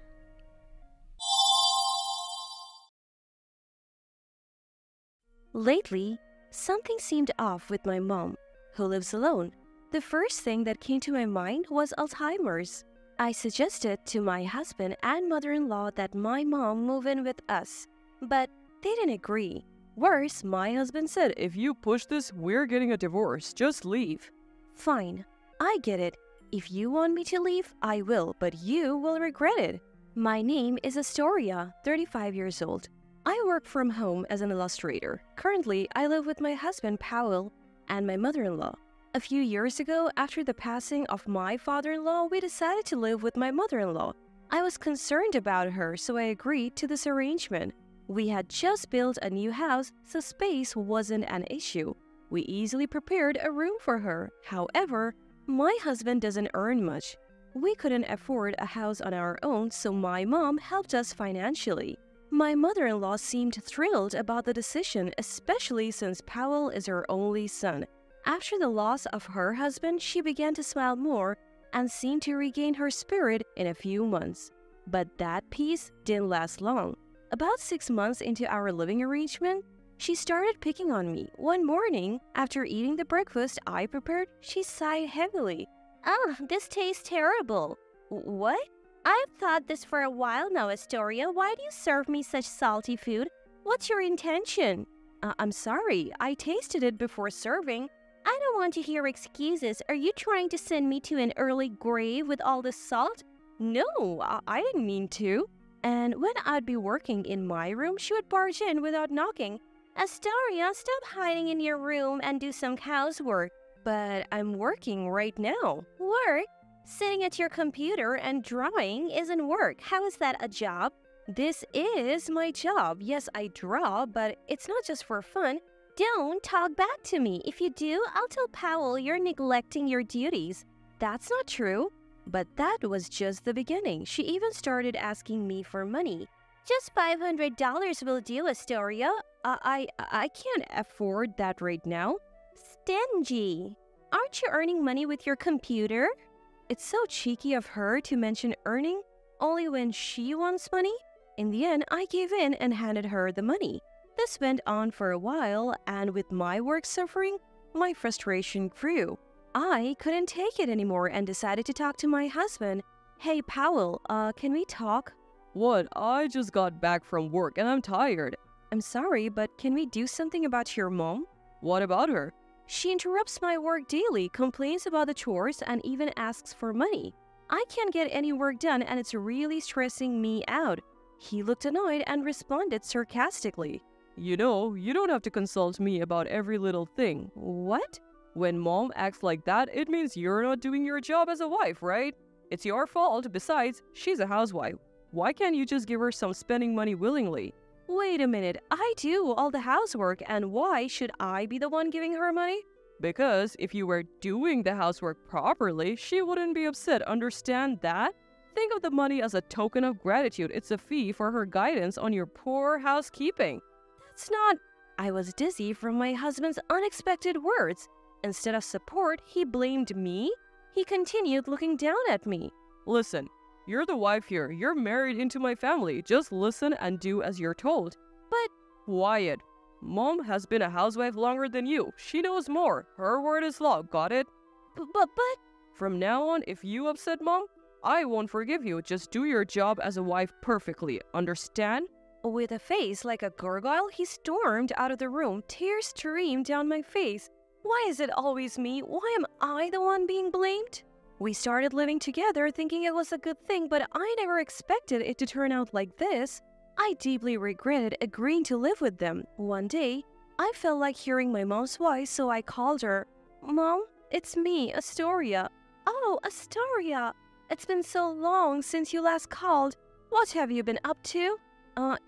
Speaker 8: Lately, something seemed off with my mom, who lives alone. The first thing that came to my mind was Alzheimer's. I suggested to my husband and mother-in-law that my mom move in with us, but they didn't agree. Worse, my husband said,
Speaker 9: If you push this, we're getting a divorce. Just leave.
Speaker 8: Fine, I get it. If you want me to leave, I will, but you will regret it. My name is Astoria, 35 years old. I work from home as an illustrator. Currently, I live with my husband, Powell, and my mother-in-law. A few years ago, after the passing of my father-in-law, we decided to live with my mother-in-law. I was concerned about her, so I agreed to this arrangement. We had just built a new house, so space wasn't an issue. We easily prepared a room for her. However, my husband doesn't earn much. We couldn't afford a house on our own, so my mom helped us financially. My mother-in-law seemed thrilled about the decision, especially since Powell is her only son. After the loss of her husband, she began to smile more and seemed to regain her spirit in a few months. But that peace didn't last long. About 6 months into our living arrangement, she started picking on me. One morning, after eating the breakfast I prepared, she sighed heavily.
Speaker 10: "Oh, this tastes terrible."
Speaker 8: What?
Speaker 10: "I've thought this for a while now, Astoria. Why do you serve me such salty food? What's your intention?"
Speaker 8: I'm sorry, I tasted it before serving.
Speaker 10: "I don't want to hear excuses. Are you trying to send me to an early grave with all this salt?"
Speaker 8: No, I didn't mean to. And when I'd be working in my room, she would barge in without knocking.
Speaker 10: "Astoria, stop hiding in your room and do some housework."
Speaker 8: But I'm working right now.
Speaker 10: "Work? Sitting at your computer and drawing isn't work. How is that a job?"
Speaker 8: This is my job. Yes, I draw, but it's not just for fun.
Speaker 10: "Don't talk back to me. If you do, I'll tell Powell you're neglecting your duties."
Speaker 8: That's not true. But that was just the beginning. She even started asking me for money.
Speaker 10: "Just $500 will do, Astoria."
Speaker 8: I can't afford that right now.
Speaker 10: "Stingy. Aren't you earning money with your computer?"
Speaker 8: It's so cheeky of her to mention earning only when she wants money. In the end, I gave in and handed her the money. This went on for a while, and with my work suffering, my frustration grew. I couldn't take it anymore and decided to talk to my husband. "Hey, Powell, can we talk?"
Speaker 9: What? I just got back from work and I'm tired.
Speaker 8: "I'm sorry, but can we do something about your mom?"
Speaker 9: What about her?
Speaker 8: "She interrupts my work daily, complains about the chores, and even asks for money. I can't get any work done and it's really stressing me out." He looked annoyed and responded sarcastically.
Speaker 9: You know, you don't have to consult me about every little thing.
Speaker 8: "What?"
Speaker 9: When mom acts like that, it means you're not doing your job as a wife, right? It's your fault. Besides, she's a housewife. Why can't you just give her some spending money willingly?
Speaker 8: Wait a minute, I do all the housework, and why should I be the one giving her money?
Speaker 9: Because if you were doing the housework properly, she wouldn't be upset. Understand that? Think of the money as a token of gratitude. It's a fee for her guidance on your poor housekeeping.
Speaker 8: That's not... I was dizzy from my husband's unexpected words. Instead of support, he blamed me. He continued looking down at me.
Speaker 9: Listen, you're the wife here. You're married into my family. Just listen and do as you're told.
Speaker 8: But...
Speaker 9: Wyatt, mom has been a housewife longer than you. She knows more. Her word is law. Got it?
Speaker 8: But...
Speaker 9: From now on, if you upset mom, I won't forgive you. Just do your job as a wife perfectly. Understand?
Speaker 8: With a face like a gargoyle, he stormed out of the room. Tears streamed down my face. Why is it always me? Why am I the one being blamed? We started living together thinking it was a good thing, but I never expected it to turn out like this. I deeply regretted agreeing to live with them. One day, I felt like hearing my mom's voice, so I called her. "Mom, it's me, Astoria."
Speaker 10: "Oh, Astoria.
Speaker 8: It's been so long since you last called. What have you been up to?"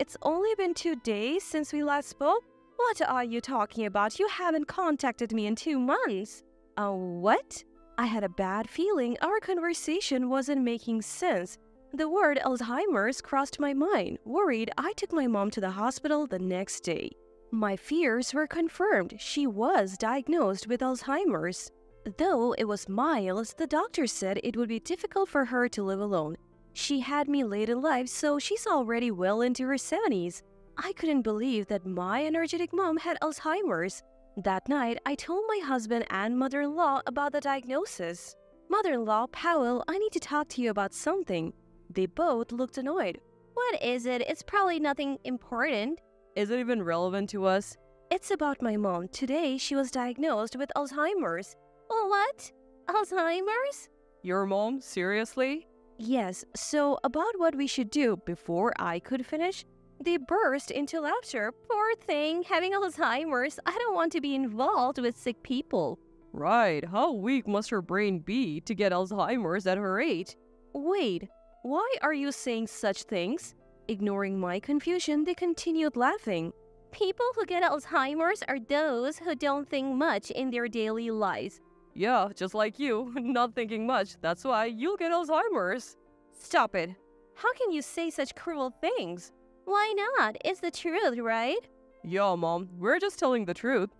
Speaker 8: It's only been 2 days since we last spoke. What are you talking about? You haven't contacted me in 2 months. What? I had a bad feeling our conversation wasn't making sense. The word Alzheimer's crossed my mind. Worried, I took my mom to the hospital the next day. My fears were confirmed. She was diagnosed with Alzheimer's. Though it was mild, the doctor said it would be difficult for her to live alone. She had me late in life, so she's already well into her 70s. I couldn't believe that my energetic mom had Alzheimer's. That night, I told my husband and mother-in-law about the diagnosis. Mother-in-law, Powell, I need to talk to you about something. They both looked annoyed.
Speaker 10: What is it? It's probably nothing important.
Speaker 9: Is it even relevant to us?
Speaker 8: It's about my mom. Today, she was diagnosed with Alzheimer's.
Speaker 10: What? Alzheimer's?
Speaker 9: Your mom? Seriously?
Speaker 8: Yes, so about what we should do. Before I could finish, they burst into laughter.
Speaker 10: Poor thing, having Alzheimer's. I don't want to be involved with sick people.
Speaker 9: Right, how weak must her brain be to get Alzheimer's at her age?
Speaker 8: Wait, why are you saying such things? Ignoring my confusion, they continued laughing.
Speaker 10: People who get Alzheimer's are those who don't think much in their daily lives.
Speaker 9: Yeah, just like you, not thinking much. That's why you'll get Alzheimer's.
Speaker 8: Stop it. How can you say such cruel things?
Speaker 10: Why not? It's the truth, right?
Speaker 9: Yeah, Mom, we're just telling the truth.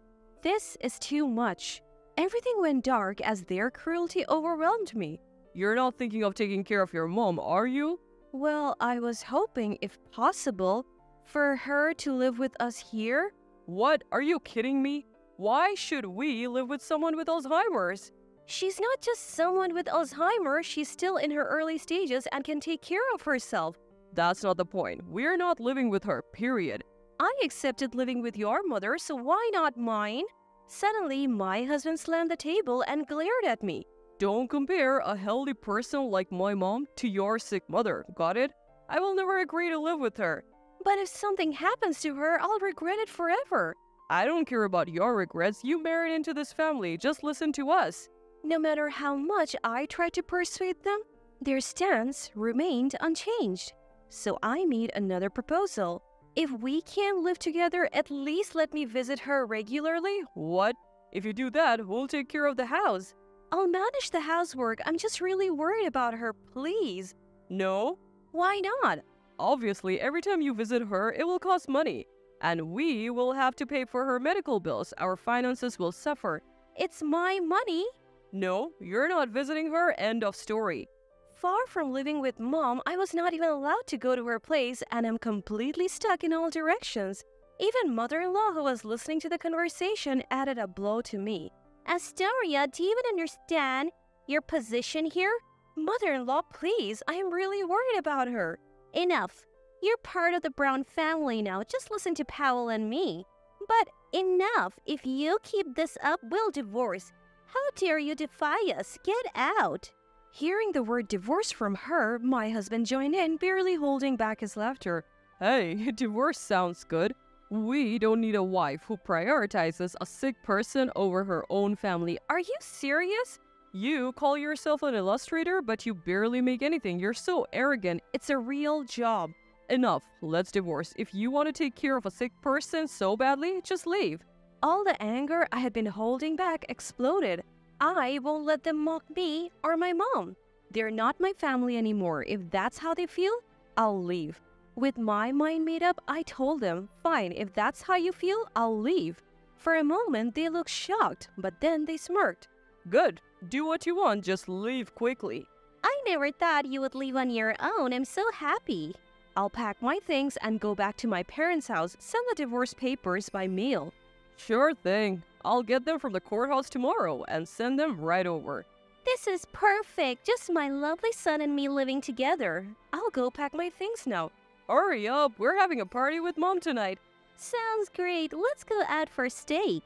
Speaker 8: This is too much. Everything went dark as their cruelty overwhelmed me.
Speaker 9: You're not thinking of taking care of your mom, are you?
Speaker 8: Well, I was hoping, if possible, for her to live with us here.
Speaker 9: What? Are you kidding me? Why should we live with someone with Alzheimer's?
Speaker 8: She's not just someone with Alzheimer's, she's still in her early stages and can take care of herself.
Speaker 9: That's not the point. We're not living with her, period.
Speaker 8: I accepted living with your mother, so why not mine? Suddenly, my husband slammed the table and glared at me.
Speaker 9: Don't compare a healthy person like my mom to your sick mother, got it? I will never agree to live with her.
Speaker 8: But if something happens to her, I'll regret it forever.
Speaker 9: I don't care about your regrets. You married into this family. Just listen to us.
Speaker 8: No matter how much I tried to persuade them, their stance remained unchanged. So I made another proposal. If we can't live together, at least let me visit her regularly.
Speaker 9: What? If you do that, we'll take care of the house.
Speaker 8: I'll manage the housework. I'm just really worried about her, please.
Speaker 9: No?
Speaker 8: Why not?
Speaker 9: Obviously, every time you visit her, it will cost money. And we will have to pay for her medical bills. Our finances will suffer.
Speaker 8: It's my money.
Speaker 9: No, you're not visiting her. End of story.
Speaker 8: Far from living with Mom, I was not even allowed to go to her place, and I'm completely stuck in all directions. Even mother-in-law, who was listening to the conversation, added a blow to me.
Speaker 10: Astoria, do you even understand your position here?
Speaker 8: Mother-in-law, please, I am really worried about her.
Speaker 10: Enough. You're part of the Brown family now. Just listen to Powell and me. But enough. If you keep this up, we'll divorce. How dare you defy us? Get out.
Speaker 8: Hearing the word divorce from her, my husband joined in, barely holding back his laughter.
Speaker 9: Hey, divorce sounds good. We don't need a wife who prioritizes a sick person over her own family.
Speaker 8: Are you serious?
Speaker 9: You call yourself an illustrator, but you barely make anything. You're so arrogant.
Speaker 8: It's a real job.
Speaker 9: Enough. Let's divorce. If you want to take care of a sick person so badly, just leave.
Speaker 8: All the anger I had been holding back exploded. I won't let them mock me or my mom. They're not my family anymore. If that's how they feel, I'll leave. With my mind made up, I told them, fine, if that's how you feel, I'll leave. For a moment, they looked shocked, but then they smirked.
Speaker 9: Good. Do what you want, just leave quickly.
Speaker 10: I never thought you would leave on your own. I'm so happy.
Speaker 8: I'll pack my things and go back to my parents' house, send the divorce papers by mail.
Speaker 9: Sure thing. I'll get them from the courthouse tomorrow and send them right over.
Speaker 10: This is perfect. Just my lovely son and me living together.
Speaker 8: I'll go pack my things now.
Speaker 9: Hurry up, we're having a party with Mom tonight.
Speaker 10: Sounds great. Let's go out for steak.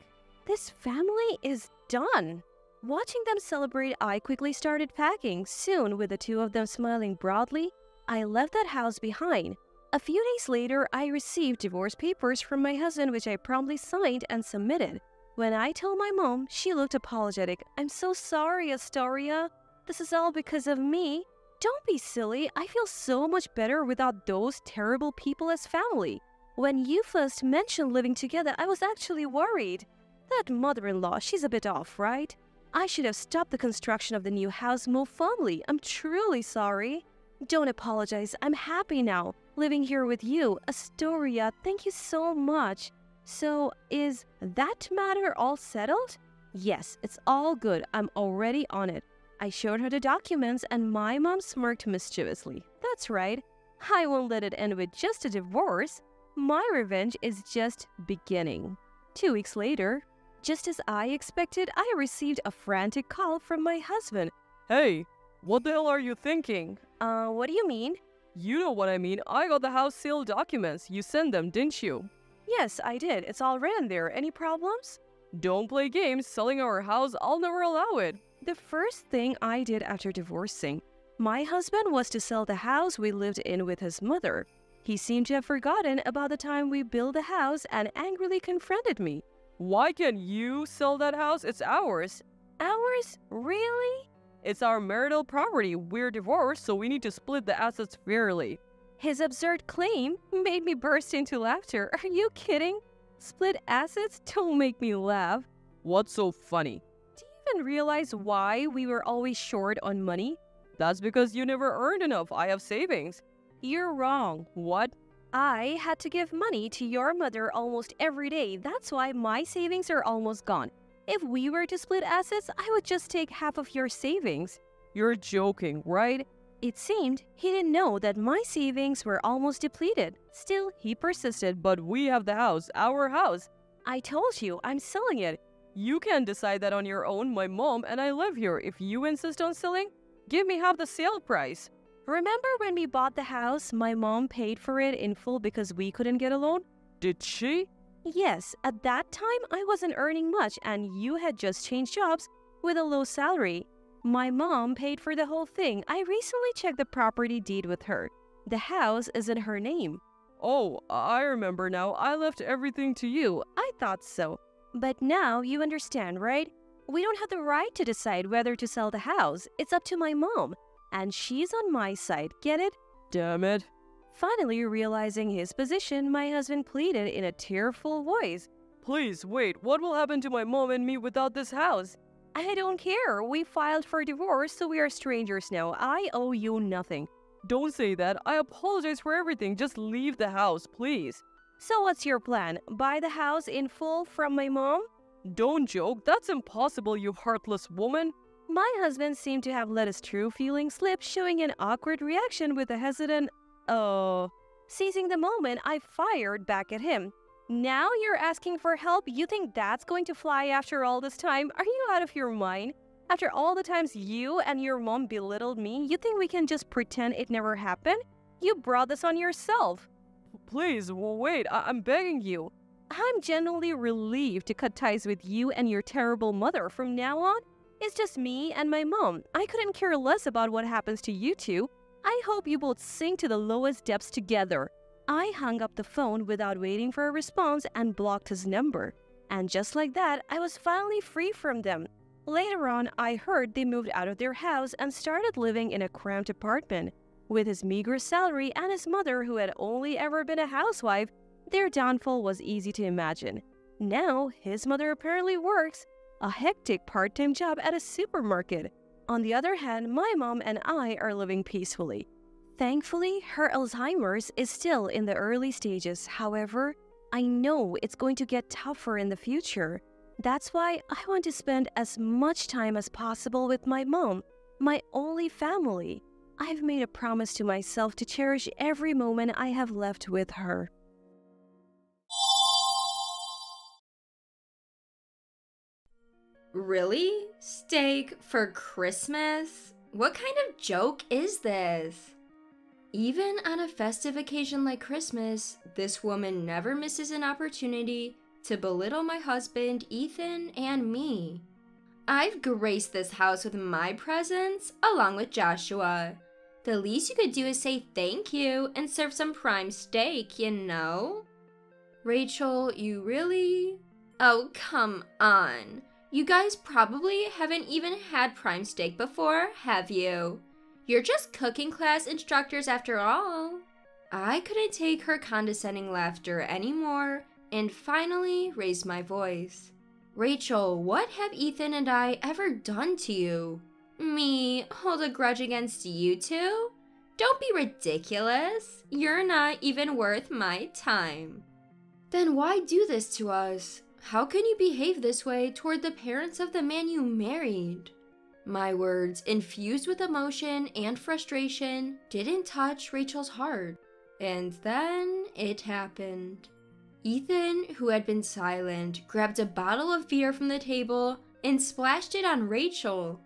Speaker 8: This family is done. Watching them celebrate, I quickly started packing. Soon, with the two of them smiling broadly, I left that house behind. A few days later, I received divorce papers from my husband, which I promptly signed and submitted. When I told my mom, she looked apologetic. I'm so sorry, Astoria. This is all because of me. Don't be silly. I feel so much better without those terrible people as family. When you first mentioned living together, I was actually worried. That mother-in-law, she's a bit off, right? I should have stopped the construction of the new house more firmly. I'm truly sorry. Don't apologize. I'm happy now, living here with you. Astoria, thank you so much. So, is that matter all settled? Yes, it's all good. I'm already on it. I showed her the documents and my mom smirked mischievously. That's right. I won't let it end with just a divorce. My revenge is just beginning. 2 weeks later, just as I expected, I received a frantic call from my husband.
Speaker 9: Hey, what the hell are you thinking?
Speaker 8: What do you mean?
Speaker 9: You know what I mean. I got the house sale documents. You sent them, didn't you?
Speaker 8: Yes, I did. It's all written there. Any problems?
Speaker 9: Don't play games. Selling our house, I'll never allow it.
Speaker 8: The first thing I did after divorcing my husband was to sell the house we lived in with his mother. He seemed to have forgotten about the time we built the house and angrily confronted me.
Speaker 9: Why can't you sell that house? It's ours.
Speaker 8: Ours? Really?
Speaker 9: It's our marital property. We're divorced, so we need to split the assets fairly.
Speaker 8: His absurd claim made me burst into laughter. Are you kidding? Split assets? Don't make me laugh.
Speaker 9: What's so funny?
Speaker 8: Do you even realize why we were always short on money?
Speaker 9: That's because you never earned enough. I have savings.
Speaker 8: You're wrong.
Speaker 9: What?
Speaker 8: I had to give money to your mother almost every day. That's why my savings are almost gone. If we were to split assets, I would just take half of your savings.
Speaker 9: You're joking, right?
Speaker 8: It seemed he didn't know that my savings were almost depleted. Still, he persisted.
Speaker 9: But we have the house, our house.
Speaker 8: I told you, I'm selling it.
Speaker 9: You can't decide that on your own. My mom and I live here. If you insist on selling, give me half the sale price.
Speaker 8: Remember when we bought the house, my mom paid for it in full because we couldn't get a loan?
Speaker 9: Did she?
Speaker 8: Yes, at that time I wasn't earning much and you had just changed jobs with a low salary. My mom paid for the whole thing. I recently checked the property deed with her. The house is in her name.
Speaker 9: Oh, I remember now. I left everything to you.
Speaker 8: I thought so. But now you understand, right? We don't have the right to decide whether to sell the house. It's up to my mom. And she's on my side, get it?
Speaker 9: Damn it.
Speaker 8: Finally realizing his position, my husband pleaded in a tearful voice.
Speaker 9: Please, wait, what will happen to my mom and me without this house?
Speaker 8: I don't care. We filed for divorce, so we are strangers now. I owe you nothing.
Speaker 9: Don't say that. I apologize for everything. Just leave the house, please.
Speaker 8: So what's your plan? Buy the house in full from my mom?
Speaker 9: Don't joke. That's impossible, you heartless woman.
Speaker 8: My husband seemed to have let his true feelings slip, showing an awkward reaction with a hesitant, Seizing the moment, I fired back at him. Now you're asking for help? You think that's going to fly after all this time? Are you out of your mind? After all the times you and your mom belittled me, you think we can just pretend it never happened? You brought this on yourself.
Speaker 9: Please, wait, I'm begging you.
Speaker 8: I'm genuinely relieved to cut ties with you and your terrible mother. From now on, it's just me and my mom. I couldn't care less about what happens to you two. I hope you both sink to the lowest depths together. I hung up the phone without waiting for a response and blocked his number. And just like that, I was finally free from them. Later on, I heard they moved out of their house and started living in a cramped apartment. With his meager salary and his mother, who had only ever been a housewife, their downfall was easy to imagine. Now, his mother apparently works a hectic part-time job at a supermarket. On the other hand, my mom and I are living peacefully. Thankfully, her Alzheimer's is still in the early stages. However, I know it's going to get tougher in the future. That's why I want to spend as much time as possible with my mom, my only family. I've made a promise to myself to cherish every moment I have left with her.
Speaker 1: Really? Steak for Christmas? What kind of joke is this? Even on a festive occasion like Christmas, this woman never misses an opportunity to belittle my husband, Ethan, and me. I've graced this house with my presence, along with Joshua. The least you could do is say thank you and serve some prime steak, you know? Rachel, you really? Oh, come on. You guys probably haven't even had prime steak before, have you? You're just cooking class instructors after all.
Speaker 11: I couldn't take her condescending laughter anymore and finally raised my voice. Rachel, what have Ethan and I ever done to you? Me hold a grudge against you two? Don't be ridiculous. You're not even worth my time. Then why do this to us? How can you behave this way toward the parents of the man you married? My words, infused with emotion and frustration, didn't touch Rachel's heart. And then it happened. Ethan, who had been silent, grabbed a bottle of beer from the table and splashed it on Rachel.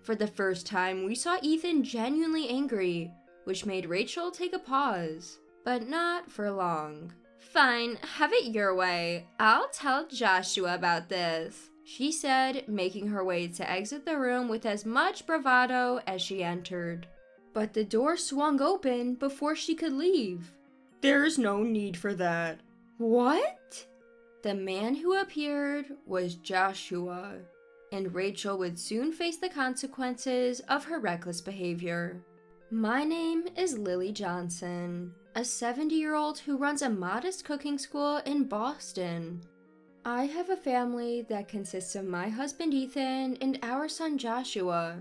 Speaker 11: For the first time, we saw Ethan genuinely angry, which made Rachel take a pause, but not for long. Fine, have it your way. I'll tell Joshua about this, she said, making her way to exit the room with as much bravado as she entered. But the door swung open before she could leave. There's no need for that. What? The man who appeared was Joshua, and Rachel would soon face the consequences of her reckless behavior. My name is Lily Johnson, a 70-year-old who runs a modest cooking school in Boston. I have a family that consists of my husband Ethan and our son Joshua.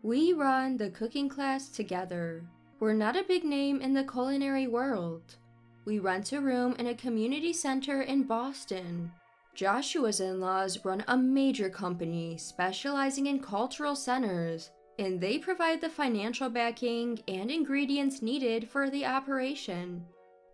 Speaker 11: We run the cooking class together. We're not a big name in the culinary world. We rent a room in a community center in Boston. Joshua's in-laws run a major company specializing in cultural centers, and they provide the financial backing and ingredients needed for the operation.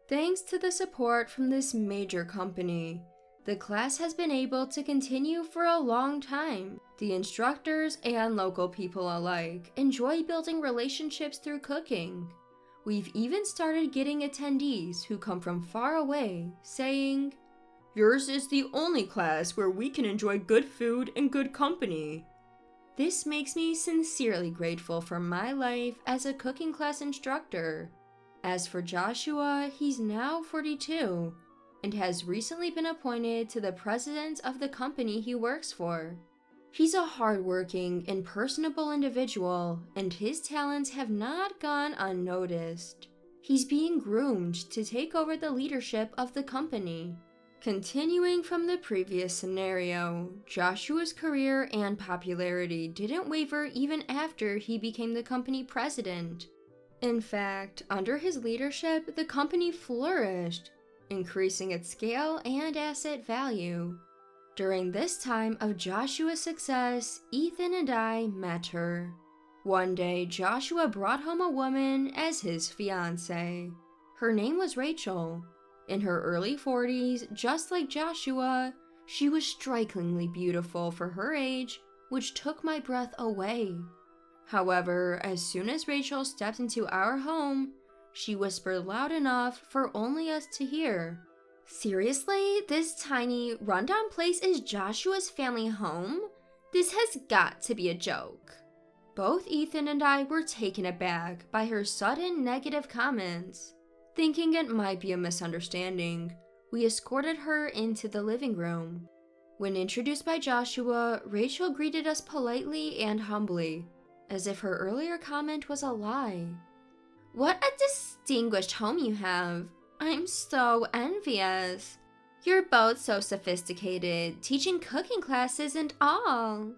Speaker 11: Thanks to the support from this major company, the class has been able to continue for a long time. The instructors and local people alike enjoy building relationships through cooking. We've even started getting attendees who come from far away saying, "Yours is the only class where we can enjoy good food and good company." This makes me sincerely grateful for my life as a cooking class instructor. As for Joshua, he's now 42 and has recently been appointed to the president of the company he works for. He's a hardworking and personable individual, and his talents have not gone unnoticed. He's being groomed to take over the leadership of the company. Continuing from the previous scenario, Joshua's career and popularity didn't waver even after he became the company president. In fact, under his leadership, the company flourished, increasing its scale and asset value. During this time of Joshua's success, Ethan and I met her. One day, Joshua brought home a woman as his fiancée. Her name was Rachel. In her early 40s, just like Joshua, she was strikingly beautiful for her age, which took my breath away. However, as soon as Rachel stepped into our home, she whispered loud enough for only us to hear. "Seriously, this tiny, rundown place is Joshua's family home? This has got to be a joke." Both Ethan and I were taken aback by her sudden negative comments. Thinking it might be a misunderstanding, we escorted her into the living room. When introduced by Joshua, Rachel greeted us politely and humbly, as if her earlier comment was a lie. "What a distinguished home you have. I'm so envious. You're both so sophisticated, teaching cooking classes and all."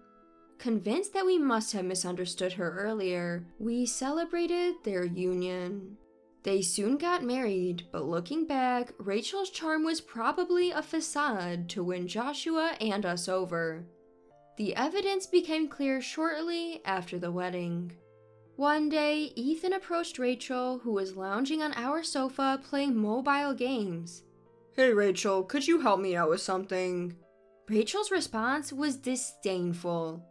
Speaker 11: Convinced that we must have misunderstood her earlier, we celebrated their union. They soon got married, but looking back, Rachel's charm was probably a facade to win Joshua and us over. The evidence became clear shortly after the wedding. One day, Ethan approached Rachel, who was lounging on our sofa playing mobile games. "Hey Rachel, could you help me out with something?" Rachel's response was disdainful.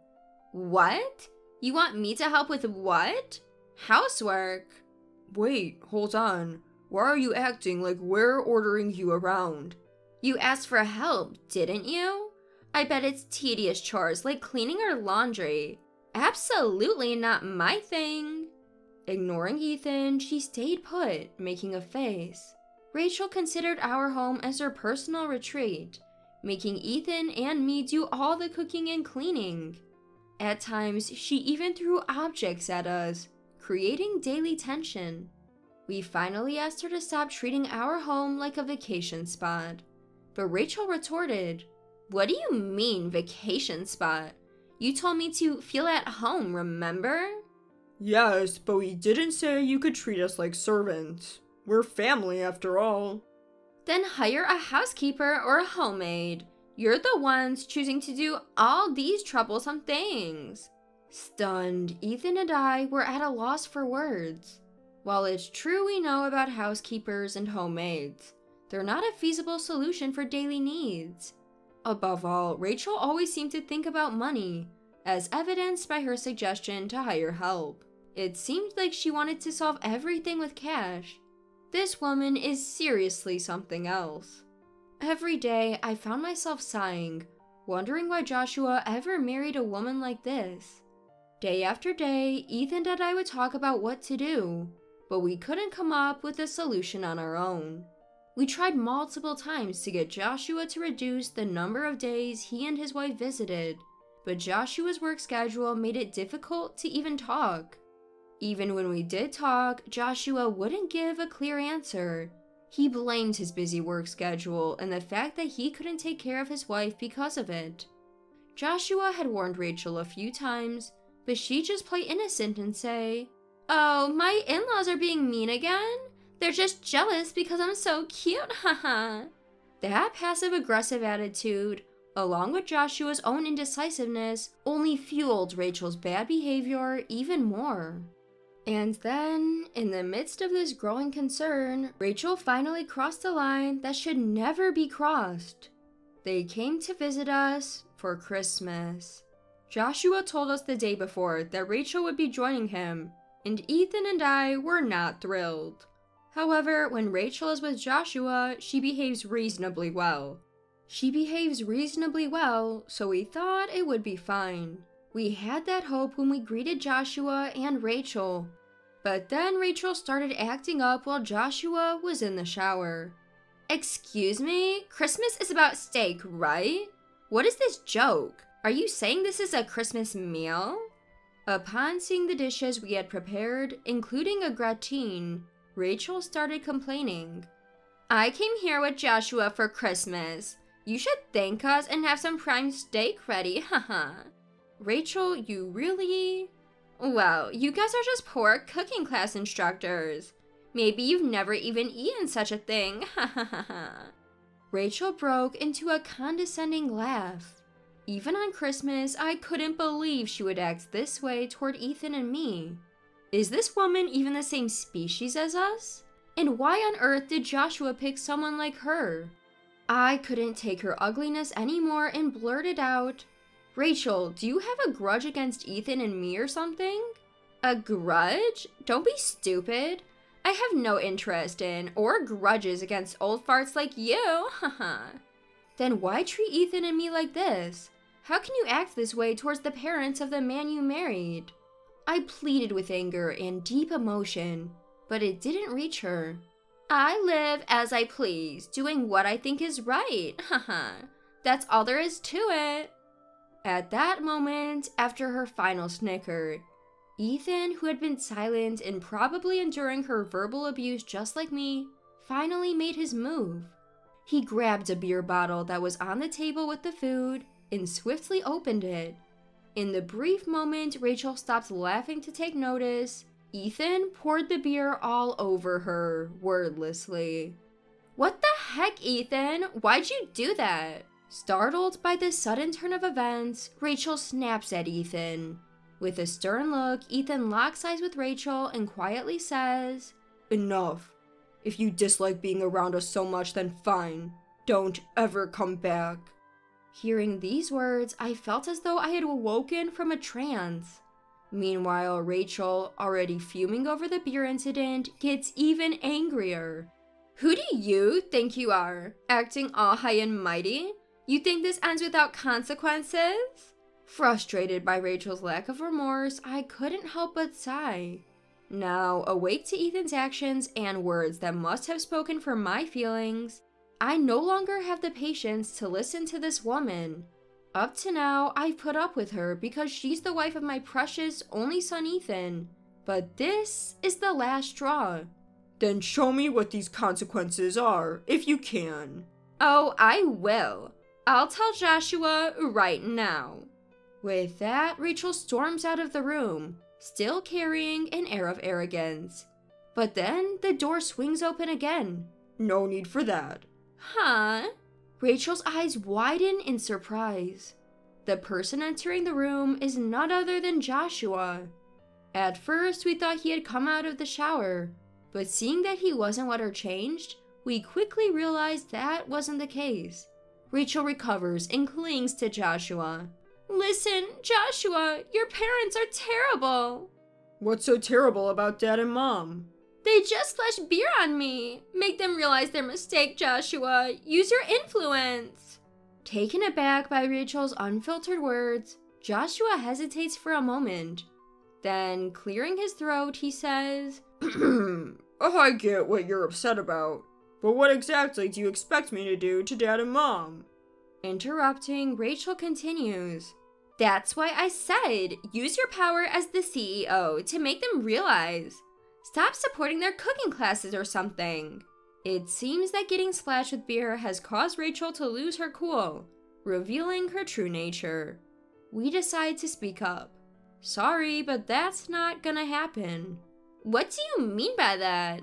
Speaker 11: "What? You want me to help with what? Housework?" "Wait, hold on. Why are you acting like we're ordering you around?" "You asked for help, didn't you? I bet it's tedious chores like cleaning or laundry. Absolutely not my thing." Ignoring Ethan, she stayed put, making a face. Rachel considered our home as her personal retreat, making Ethan and me do all the cooking and cleaning. At times, she even threw objects at us, creating daily tension. We finally asked her to stop treating our home like a vacation spot. But Rachel retorted, "What do you mean, vacation spot? You told me to feel at home, remember?"
Speaker 12: Yes, but we didn't say you could treat us like servants. We're family after all.
Speaker 11: Then hire a housekeeper or a homemaid. You're the ones choosing to do all these troublesome things. Stunned, Ethan and I were at a loss for words. While it's true we know about housekeepers and homemaids, they're not a feasible solution for daily needs. Above all, Rachel always seemed to think about money, as evidenced by her suggestion to hire help. It seemed like she wanted to solve everything with cash. This woman is seriously something else. Every day, I found myself sighing, wondering why Joshua ever married a woman like this. Day after day, Ethan and I would talk about what to do, but we couldn't come up with a solution on our own. We tried multiple times to get Joshua to reduce the number of days he and his wife visited, but Joshua's work schedule made it difficult to even talk. Even when we did talk, Joshua wouldn't give a clear answer. He blamed his busy work schedule and the fact that he couldn't take care of his wife because of it. Joshua had warned Rachel a few times, but she'd just play innocent and say, "Oh, my in-laws are being mean again? They're just jealous because I'm so cute, haha." That passive-aggressive attitude, along with Joshua's own indecisiveness, only fueled Rachel's bad behavior even more. And then, in the midst of this growing concern, Rachel finally crossed a line that should never be crossed. They came to visit us for Christmas. Joshua told us the day before that Rachel would be joining him, and Ethan and I were not thrilled. However, when Rachel is with Joshua, she behaves reasonably well. So we thought it would be fine. We had that hope when we greeted Joshua and Rachel. But then Rachel started acting up while Joshua was in the shower. "Excuse me? Christmas is about steak, right? What is this joke? Are you saying this is a Christmas meal?" Upon seeing the dishes we had prepared, including a gratin, Rachel started complaining. "I came here with Joshua for Christmas. You should thank us and have some prime steak ready, haha." "Rachel, you really? Well, you guys are just poor cooking class instructors. Maybe you've never even eaten such a thing, hahaha." Rachel broke into a condescending laugh. Even on Christmas, I couldn't believe she would act this way toward Ethan and me. Is this woman even the same species as us? And why on earth did Joshua pick someone like her? I couldn't take her ugliness anymore and blurted out, "Rachel, do you have a grudge against Ethan and me or something?" "A grudge? Don't be stupid. I have no interest in or grudges against old farts like you, haha." "Then why treat Ethan and me like this? How can you act this way towards the parents of the man you married?" I pleaded with anger and deep emotion, but it didn't reach her. "I live as I please, doing what I think is right, haha. That's all there is to it." At that moment, after her final snicker, Ethan, who had been silent and probably enduring her verbal abuse just like me, finally made his move. He grabbed a beer bottle that was on the table with the food and swiftly opened it. In the brief moment Rachel stopped laughing to take notice, Ethan poured the beer all over her, wordlessly. "What the heck, Ethan? Why'd you do that?" Startled by this sudden turn of events, Rachel snaps at Ethan. With a stern look, Ethan locks eyes with Rachel and quietly says,
Speaker 12: "Enough. If you dislike being around us so much, then fine. Don't ever come back."
Speaker 11: Hearing these words, I felt as though I had awoken from a trance. Meanwhile, Rachel, already fuming over the beer incident, gets even angrier. "Who do you think you are? Acting all high and mighty? You think this ends without consequences?" Frustrated by Rachel's lack of remorse, I couldn't help but sigh. Now, awake to Ethan's actions and words that must have spoken for my feelings, I no longer have the patience to listen to this woman. Up to now, I've put up with her because she's the wife of my precious only son Ethan. But this is the last straw.
Speaker 12: Then show me what these consequences are, if you can.
Speaker 11: Oh, I will. I'll tell Joshua right now. With that, Rachel storms out of the room, still carrying an air of arrogance. But then the door swings open again.
Speaker 12: No need for that.
Speaker 11: Huh? Rachel's eyes widen in surprise. The person entering the room is none other than Joshua. At first, we thought he had come out of the shower, but seeing that he wasn't what had changed, we quickly realized that wasn't the case. Rachel recovers and clings to Joshua. Listen, Joshua, your parents are terrible.
Speaker 12: What's so terrible about Dad and Mom?
Speaker 11: They just splashed beer on me. Make them realize their mistake, Joshua. Use your influence. Taken aback by Rachel's unfiltered words, Joshua hesitates for a moment. Then, clearing his throat, he says,
Speaker 12: I get what you're upset about, but what exactly do you expect me to do to Dad and Mom?
Speaker 11: Interrupting, Rachel continues, That's why I said, use your power as the CEO to make them realize. Stop supporting their cooking classes or something. It seems that getting splashed with beer has caused Rachel to lose her cool, revealing her true nature. We decide to speak up. Sorry, but that's not gonna happen. What do you mean by that?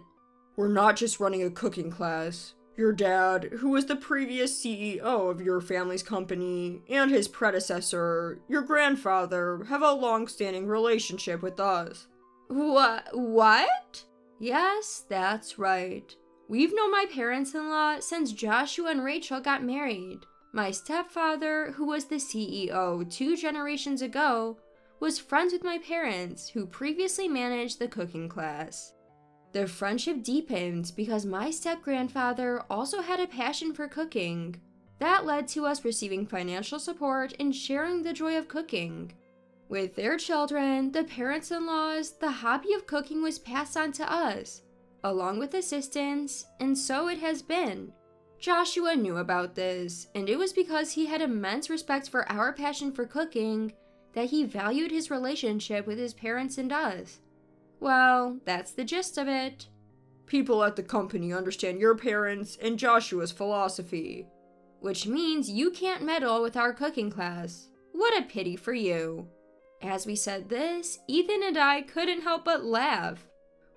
Speaker 12: We're not just running a cooking class. Your dad, who was the previous CEO of your family's company, and his predecessor, your grandfather, have a long-standing relationship with us.
Speaker 11: What? Yes, that's right. We've known my parents-in-law since Joshua and Rachel got married. My stepfather, who was the CEO 2 generations ago, was friends with my parents, who previously managed the cooking class. Their friendship deepened because my step-grandfather also had a passion for cooking. That led to us receiving financial support and sharing the joy of cooking. With their children, the parents-in-laws, the hobby of cooking was passed on to us, along with assistants, and so it has been. Joshua knew about this, and it was because he had immense respect for our passion for cooking that he valued his relationship with his parents and us. Well, that's the gist of it.
Speaker 12: People at the company understand your parents and Joshua's philosophy.
Speaker 11: Which means you can't meddle with our cooking class. What a pity for you. As we said this, Ethan and I couldn't help but laugh.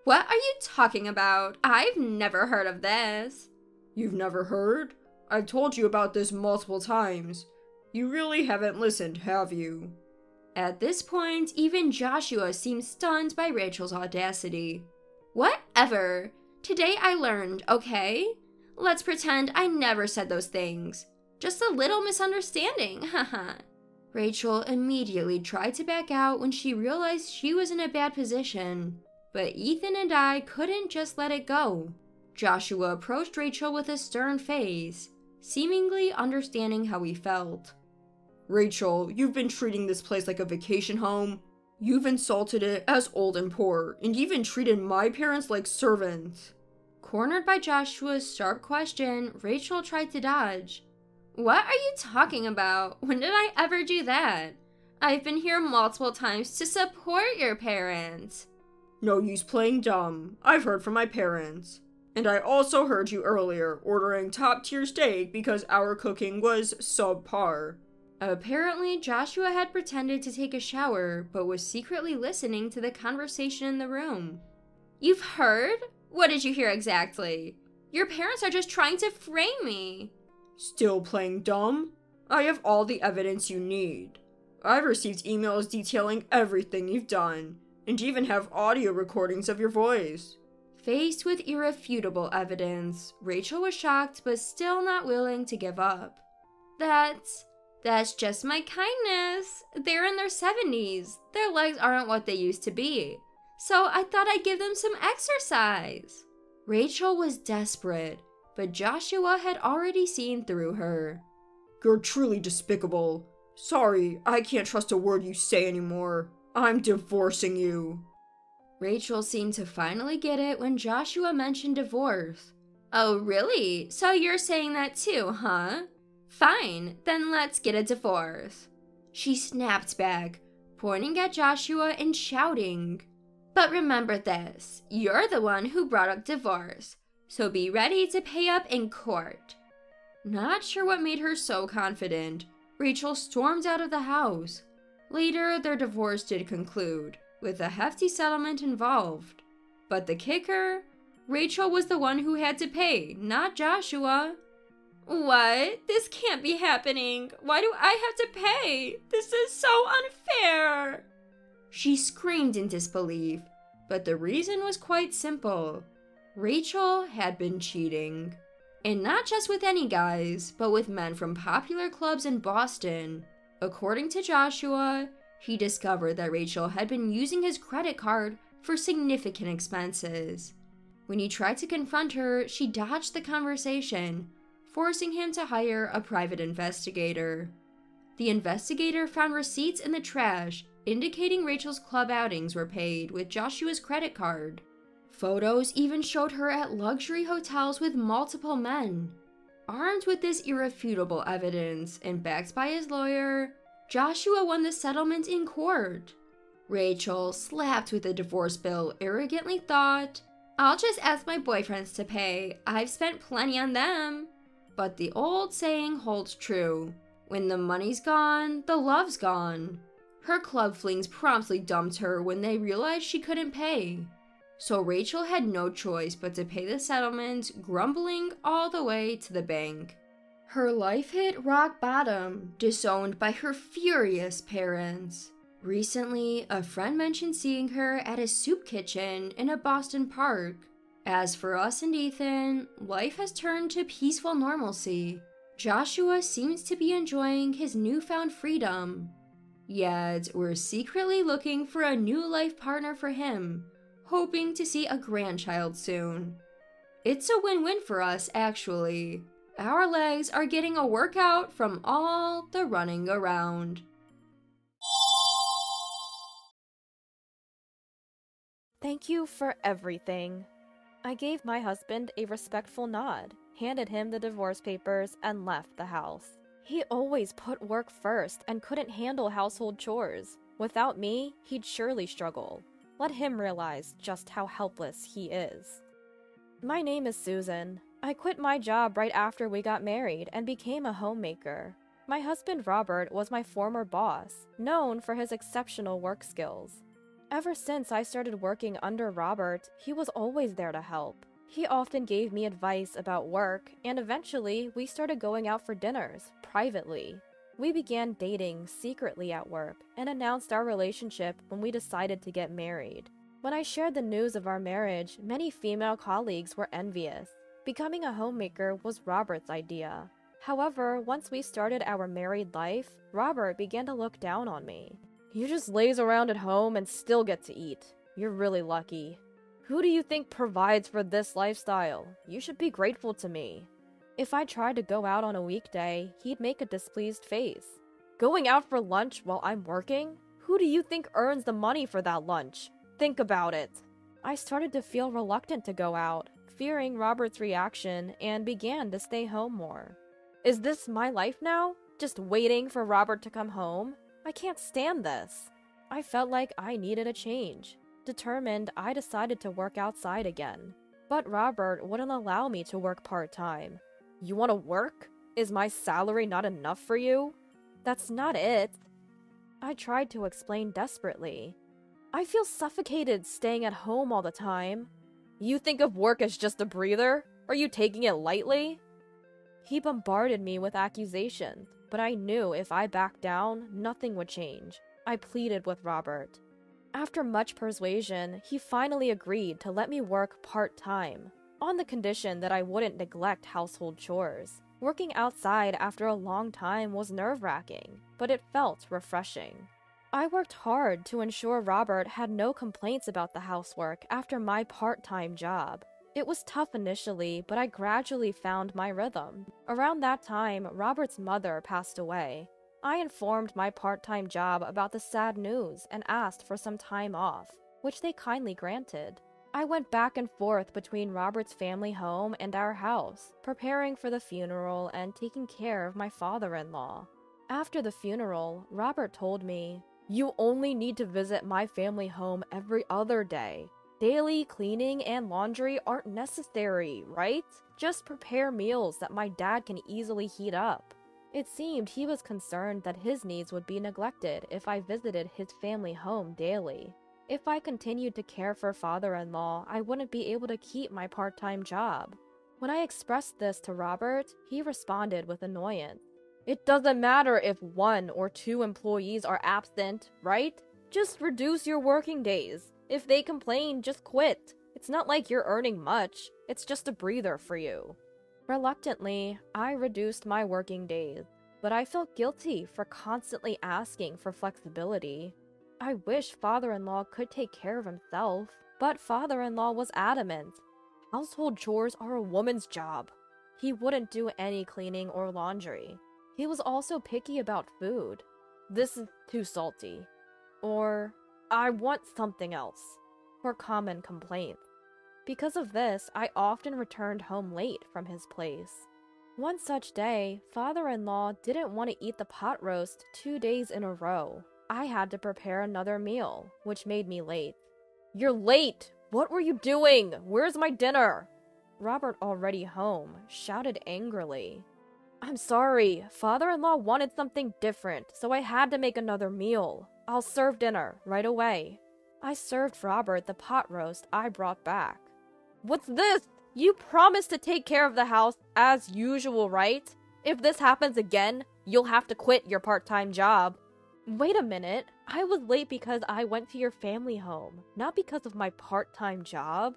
Speaker 11: What are you talking about? I've never heard of this.
Speaker 12: You've never heard? I've told you about this multiple times. You really haven't listened, have you?
Speaker 11: At this point, even Joshua seems stunned by Rachel's audacity. Whatever. Today I learned, okay? Let's pretend I never said those things. Just a little misunderstanding, haha. Rachel immediately tried to back out when she realized she was in a bad position, but Ethan and I couldn't just let it go. Joshua approached Rachel with a stern face, seemingly understanding how he felt.
Speaker 12: Rachel, you've been treating this place like a vacation home. You've insulted it as old and poor, and even treated my parents like servants.
Speaker 11: Cornered by Joshua's sharp question, Rachel tried to dodge. What are you talking about? When did I ever do that? I've been here multiple times to support your parents.
Speaker 12: No use playing dumb. I've heard from my parents. And I also heard you earlier ordering top-tier steak because our cooking was subpar.
Speaker 11: Apparently, Joshua had pretended to take a shower, but was secretly listening to the conversation in the room. You've heard? What did you hear exactly? Your parents are just trying to frame me.
Speaker 12: Still playing dumb? I have all the evidence you need. I've received emails detailing everything you've done, and even have audio recordings of your voice.
Speaker 11: Faced with irrefutable evidence, Rachel was shocked but still not willing to give up. That's just my kindness. They're in their 70s. Their legs aren't what they used to be. So I thought I'd give them some exercise. Rachel was desperate, but Joshua had already seen through her.
Speaker 12: You're truly despicable. Sorry, I can't trust a word you say anymore. I'm divorcing you.
Speaker 11: Rachel seemed to finally get it when Joshua mentioned divorce. Oh, really? So you're saying that too, huh? Fine, then let's get a divorce. She snapped back, pointing at Joshua and shouting, But remember this, you're the one who brought up divorce, so be ready to pay up in court. Not sure what made her so confident, Rachel stormed out of the house. Later, their divorce did conclude, with a hefty settlement involved. But the kicker? Rachel was the one who had to pay, not Joshua. What? This can't be happening. Why do I have to pay? This is so unfair. She screamed in disbelief, but the reason was quite simple. Rachel had been cheating. And not just with any guys, but with men from popular clubs in Boston. According to Joshua, he discovered that Rachel had been using his credit card for significant expenses. When he tried to confront her, she dodged the conversation, forcing him to hire a private investigator. The investigator found receipts in the trash indicating Rachel's club outings were paid with Joshua's credit card. Photos even showed her at luxury hotels with multiple men. Armed with this irrefutable evidence and backed by his lawyer, Joshua won the settlement in court. Rachel, slapped with a divorce bill, arrogantly thought, "I'll just ask my boyfriends to pay. I've spent plenty on them." But the old saying holds true. When the money's gone, the love's gone. Her club flings promptly dumped her when they realized she couldn't pay. So Rachel had no choice but to pay the settlement, grumbling all the way to the bank. Her life hit rock bottom, disowned by her furious parents. Recently, a friend mentioned seeing her at a soup kitchen in a Boston park. As for us and Ethan, life has turned to peaceful normalcy. Joshua seems to be enjoying his newfound freedom. Yet, we're secretly looking for a new life partner for him, hoping to see a grandchild soon. It's a win-win for us, actually. Our legs are getting a workout from all the running around.
Speaker 1: Thank you for everything. I gave my husband a respectful nod, handed him the divorce papers, and left the house. He always put work first and couldn't handle household chores. Without me, he'd surely struggle. Let him realize just how helpless he is. My name is Susan. I quit my job right after we got married and became a homemaker. My husband Robert was my former boss, known for his exceptional work skills. Ever since I started working under Robert, he was always there to help. He often gave me advice about work, and eventually we started going out for dinners, privately. We began dating secretly at work and announced our relationship when we decided to get married. When I shared the news of our marriage, many female colleagues were envious. Becoming a homemaker was Robert's idea. However, once we started our married life, Robert began to look down on me. "You just laze around at home and still get to eat. You're really lucky. Who do you think provides for this lifestyle? You should be grateful to me." If I tried to go out on a weekday, he'd make a displeased face. "Going out for lunch while I'm working? Who do you think earns the money for that lunch? Think about it." I started to feel reluctant to go out, fearing Robert's reaction, and began to stay home more. Is this my life now? Just waiting for Robert to come home? I can't stand this. I felt like I needed a change. Determined, I decided to work outside again. But Robert wouldn't allow me to work part-time. "You want to work? Is my salary not enough for you?" "That's not it." I tried to explain desperately. "I feel suffocated staying at home all the time." "You think of work as just a breather? Are you taking it lightly?" He bombarded me with accusations, but I knew if I backed down, nothing would change. I pleaded with Robert. After much persuasion, he finally agreed to let me work part-time, on the condition that I wouldn't neglect household chores. Working outside after a long time was nerve-wracking, but it felt refreshing. I worked hard to ensure Robert had no complaints about the housework after my part-time job. It was tough initially, but I gradually found my rhythm. Around that time, Robert's mother passed away. I informed my part-time job about the sad news and asked for some time off, which they kindly granted. I went back and forth between Robert's family home and our house, preparing for the funeral and taking care of my father-in-law. After the funeral, Robert told me, You only need to visit my family home every other day. Daily cleaning and laundry aren't necessary, right? Just prepare meals that my dad can easily heat up. It seemed he was concerned that his needs would be neglected if I visited his family home daily. If I continued to care for father-in-law, I wouldn't be able to keep my part-time job. When I expressed this to Robert, he responded with annoyance. It doesn't matter if 1 or 2 employees are absent, right? Just reduce your working days. If they complain, just quit. It's not like you're earning much. It's just a breather for you. Reluctantly, I reduced my working days, but I felt guilty for constantly asking for flexibility. I wish father-in-law could take care of himself, but father-in-law was adamant. Household chores are a woman's job. He wouldn't do any cleaning or laundry. He was also picky about food. This is too salty. Or, I want something else. Were common complaints. Because of this, I often returned home late from his place. One such day, father-in-law didn't want to eat the pot roast 2 days in a row. I had to prepare another meal, which made me late. You're late! What were you doing? Where's my dinner? Robert, already home, shouted angrily. I'm sorry, father-in-law wanted something different, so I had to make another meal. I'll serve dinner right away. I served Robert the pot roast I brought back. What's this? You promised to take care of the house as usual, right? If this happens again, you'll have to quit your part-time job. Wait a minute, I was late because I went to your family home, not because of my part-time job.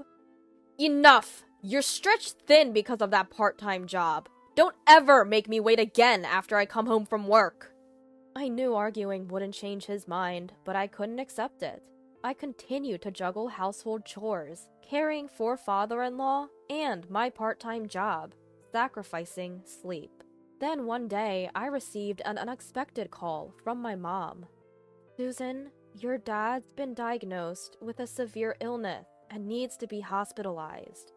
Speaker 1: Enough! You're stretched thin because of that part-time job. Don't ever make me wait again after I come home from work. I knew arguing wouldn't change his mind, but I couldn't accept it. I continued to juggle household chores, caring for father-in-law, and my part-time job, sacrificing sleep. Then one day, I received an unexpected call from my mom. Susan, your dad's been diagnosed with a severe illness and needs to be hospitalized.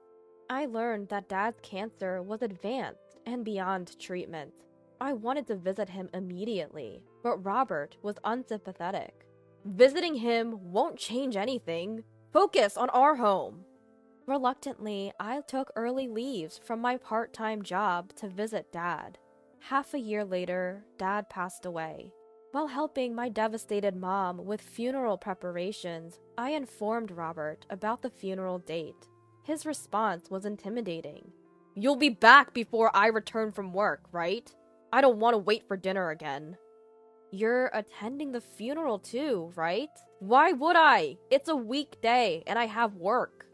Speaker 1: I learned that dad's cancer was advanced and beyond treatment. I wanted to visit him immediately, but Robert was unsympathetic. Visiting him won't change anything. Focus on our home. Reluctantly, I took early leaves from my part-time job to visit Dad. Half a year later, Dad passed away. While helping my devastated mom with funeral preparations, I informed Robert about the funeral date. His response was intimidating. You'll be back before I return from work, right? I don't want to wait for dinner again. You're attending the funeral too, right? Why would I? It's a weekday and I have work.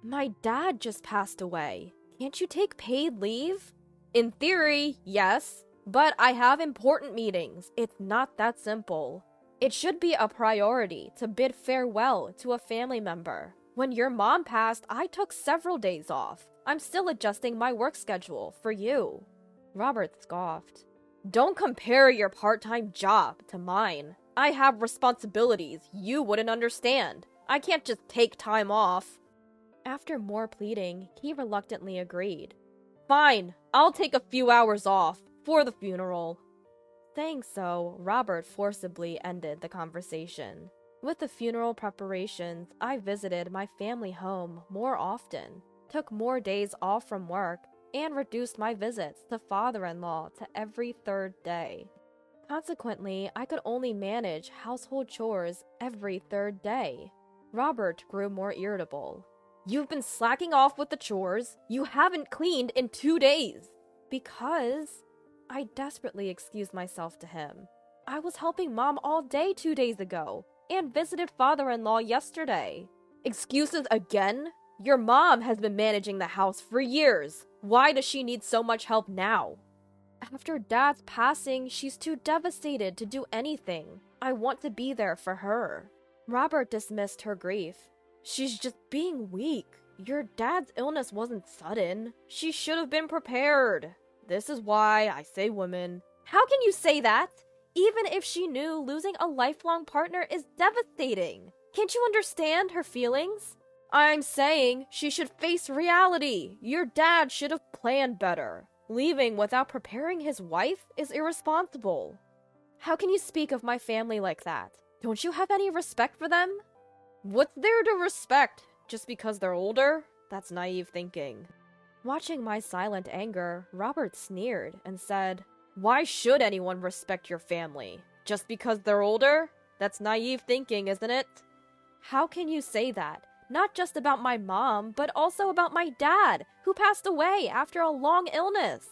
Speaker 1: My dad just passed away. Can't you take paid leave? In theory, yes, but I have important meetings. It's not that simple. It should be a priority to bid farewell to a family member. When your mom passed, I took several days off. I'm still adjusting my work schedule for you. Robert scoffed. Don't compare your part-time job to mine. I have responsibilities you wouldn't understand. I can't just take time off. After more pleading, he reluctantly agreed. Fine, I'll take a few hours off for the funeral. Saying so, Robert forcibly ended the conversation. With the funeral preparations, I visited my family home more often, took more days off from work, and reduced my visits to father-in-law to every 3rd day. Consequently, I could only manage household chores every 3rd day. Robert grew more irritable. You've been slacking off with the chores. You haven't cleaned in 2 days. Because I desperately excused myself to him. I was helping Mom all day 2 days ago, and visited father-in-law yesterday. Excuses again? Your mom has been managing the house for years. Why does she need so much help now? After Dad's passing, she's too devastated to do anything. I want to be there for her. Robert dismissed her grief. She's just being weak. Your dad's illness wasn't sudden. She should have been prepared. This is why I say women. How can you say that? Even if she knew losing a lifelong partner is devastating. Can't you understand her feelings? I'm saying she should face reality. Your dad should have planned better. Leaving without preparing his wife is irresponsible. How can you speak of my family like that? Don't you have any respect for them? What's there to respect? Just because they're older? That's naive thinking. Watching my silent anger, Robert sneered and said, "Why should anyone respect your family? Just because they're older? That's naive thinking, isn't it?" How can you say that? Not just about my mom, but also about my dad, who passed away after a long illness.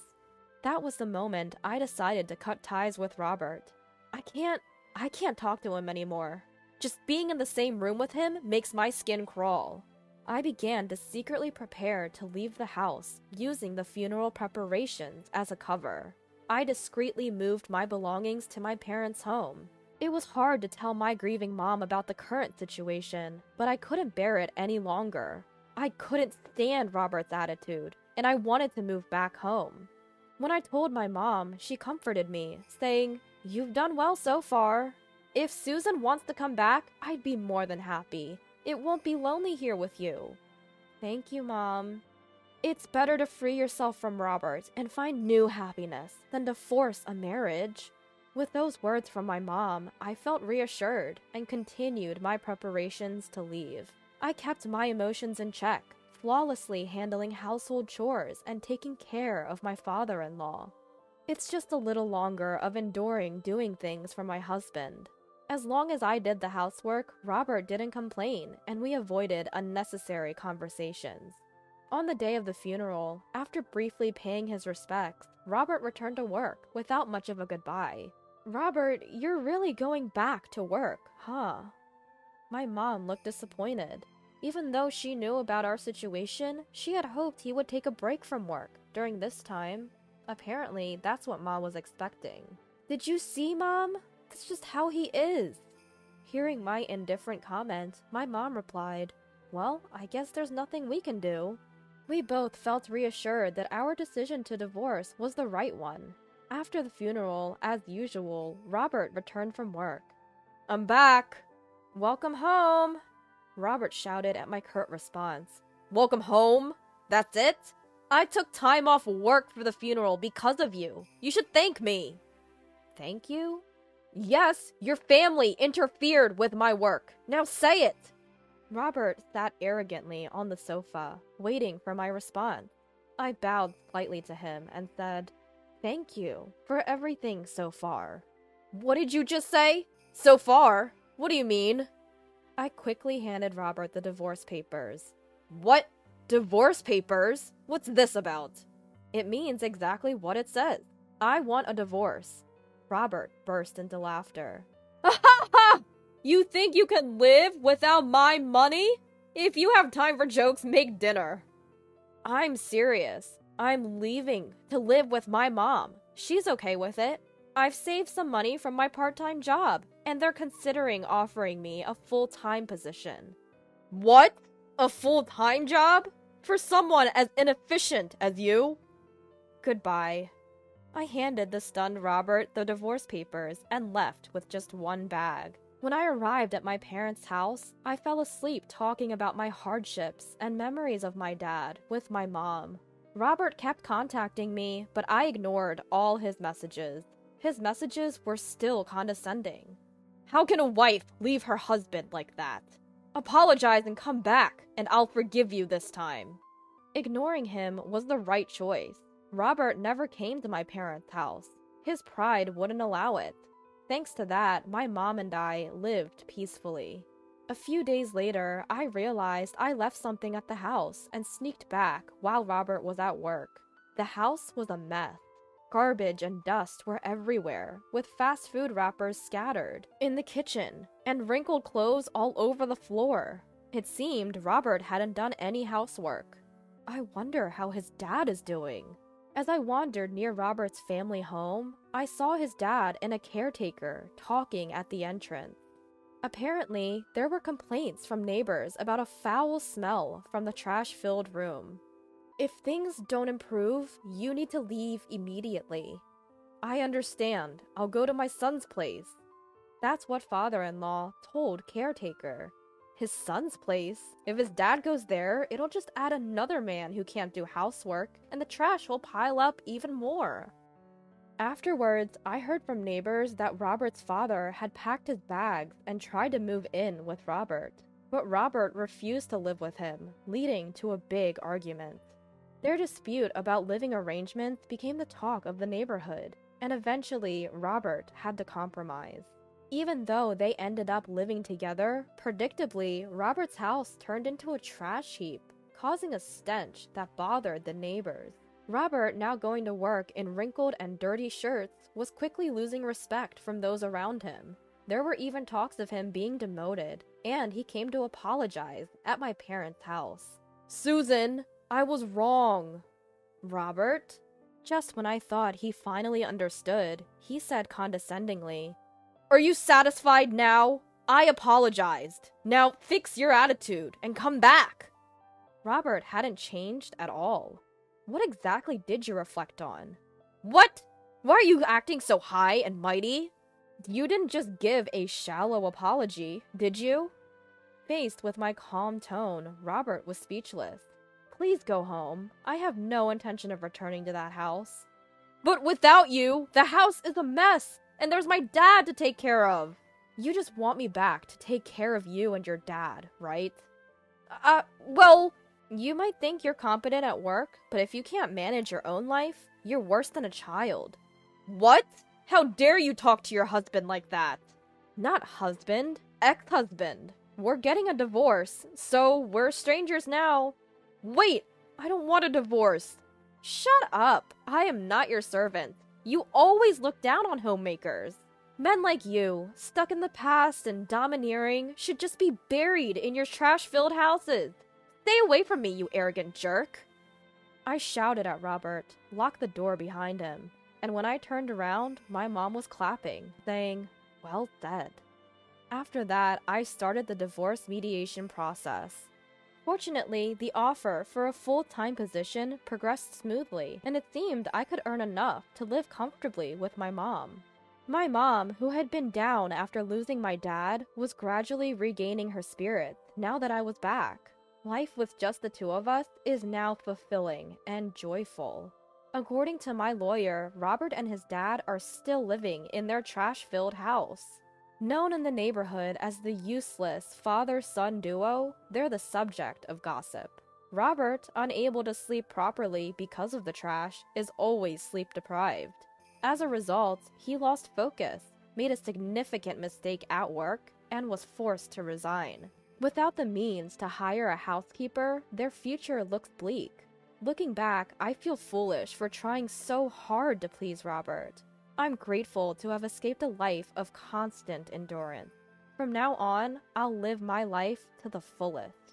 Speaker 1: That was the moment I decided to cut ties with Robert. I can't talk to him anymore. Just being in the same room with him makes my skin crawl. I began to secretly prepare to leave the house, using the funeral preparations as a cover. I discreetly moved my belongings to my parents' home. It was hard to tell my grieving mom about the current situation, but I couldn't bear it any longer. I couldn't stand Robert's attitude, and I wanted to move back home. When I told my mom, she comforted me, saying, "You've done well so far. If Susan wants to come back, I'd be more than happy. It won't be lonely here with you." Thank you, Mom. It's better to free yourself from Robert and find new happiness than to force a marriage. With those words from my mom, I felt reassured and continued my preparations to leave. I kept my emotions in check, flawlessly handling household chores and taking care of my father-in-law. It's just a little longer of enduring doing things for my husband. As long as I did the housework, Robert didn't complain, and we avoided unnecessary conversations. On the day of the funeral, after briefly paying his respects, Robert returned to work without much of a goodbye. "Robert, you're really going back to work, huh?" My mom looked disappointed. Even though she knew about our situation, she had hoped he would take a break from work during this time. Apparently, that's what Mom was expecting. "Did you see, Mom? That's just how he is." Hearing my indifferent comment, my mom replied, "Well, I guess there's nothing we can do." We both felt reassured that our decision to divorce was the right one. After the funeral, as usual, Robert returned from work. "I'm back." "Welcome home," Robert shouted at my curt response. "Welcome home? That's it? I took time off work for the funeral because of you. You should thank me." "Thank you?" "Yes, your family interfered with my work. Now say it." Robert sat arrogantly on the sofa, waiting for my response. I bowed slightly to him and said, "Thank you for everything so far." "What did you just say? So far? What do you mean?" I quickly handed Robert the divorce papers. "What? Divorce papers? What's this about?" "It means exactly what it says. I want a divorce." Robert burst into laughter. "Ha ha ha! You think you can live without my money? If you have time for jokes, make dinner." "I'm serious. I'm leaving to live with my mom. She's okay with it. I've saved some money from my part-time job, and they're considering offering me a full-time position." "What? A full-time job? For someone as inefficient as you?" "Goodbye." I handed the stunned Robert the divorce papers and left with just one bag. When I arrived at my parents' house, I fell asleep talking about my hardships and memories of my dad with my mom. Robert kept contacting me, but I ignored all his messages. His messages were still condescending. "How can a wife leave her husband like that? Apologize and come back, and I'll forgive you this time." Ignoring him was the right choice. Robert never came to my parents' house. His pride wouldn't allow it. Thanks to that, my mom and I lived peacefully. A few days later, I realized I left something at the house and sneaked back while Robert was at work. The house was a mess. Garbage and dust were everywhere, with fast food wrappers scattered in the kitchen, and wrinkled clothes all over the floor. It seemed Robert hadn't done any housework. I wonder how his dad is doing. As I wandered near Robert's family home, I saw his dad and a caretaker talking at the entrance. Apparently, there were complaints from neighbors about a foul smell from the trash-filled room. "If things don't improve, you need to leave immediately." "I understand. I'll go to my son's place." That's what father-in-law told caretaker. His son's place? If his dad goes there, it'll just add another man who can't do housework, and the trash will pile up even more. Afterwards, I heard from neighbors that Robert's father had packed his bags and tried to move in with Robert, but Robert refused to live with him, leading to a big argument. Their dispute about living arrangements became the talk of the neighborhood, and eventually Robert had to compromise. Even though they ended up living together, predictably, Robert's house turned into a trash heap, causing a stench that bothered the neighbors. Robert, now going to work in wrinkled and dirty shirts, was quickly losing respect from those around him. There were even talks of him being demoted, and he came to apologize at my parents' house. "Susan, I was wrong." "Robert?" Just when I thought he finally understood, he said condescendingly, "Are you satisfied now? I apologized. Now fix your attitude and come back." Robert hadn't changed at all. What exactly did you reflect on? What? Why are you acting so high and mighty? You didn't just give a shallow apology, did you? Faced with my calm tone, Robert was speechless. Please go home. I have no intention of returning to that house. But without you, the house is a mess, and there's my dad to take care of. You just want me back to take care of you and your dad, right? Well, you might think you're competent at work, but if you can't manage your own life, you're worse than a child. What? How dare you talk to your husband like that? Not husband, ex-husband. We're getting a divorce, so we're strangers now. Wait, I don't want a divorce. Shut up. I am not your servant. You always look down on homemakers. Men like you, stuck in the past and domineering, should just be buried in your trash-filled houses. Stay away from me, you arrogant jerk. I shouted at Robert, locked the door behind him, and when I turned around, my mom was clapping, saying, "Well said." After that, I started the divorce mediation process. Fortunately, the offer for a full-time position progressed smoothly, and it seemed I could earn enough to live comfortably with my mom. My mom, who had been down after losing my dad, was gradually regaining her spirits now that I was back. Life with just the two of us is now fulfilling and joyful. According to my lawyer, Robert and his dad are still living in their trash-filled house. Known in the neighborhood as the useless father-son duo, they're the subject of gossip. Robert, unable to sleep properly because of the trash, is always sleep-deprived. As a result, he lost focus, made a significant mistake at work, and was forced to resign. Without the means to hire a housekeeper, their future looks bleak. Looking back, I feel foolish for trying so hard to please Robert. I'm grateful to have escaped a life of constant endurance. From now on, I'll live my life to the fullest.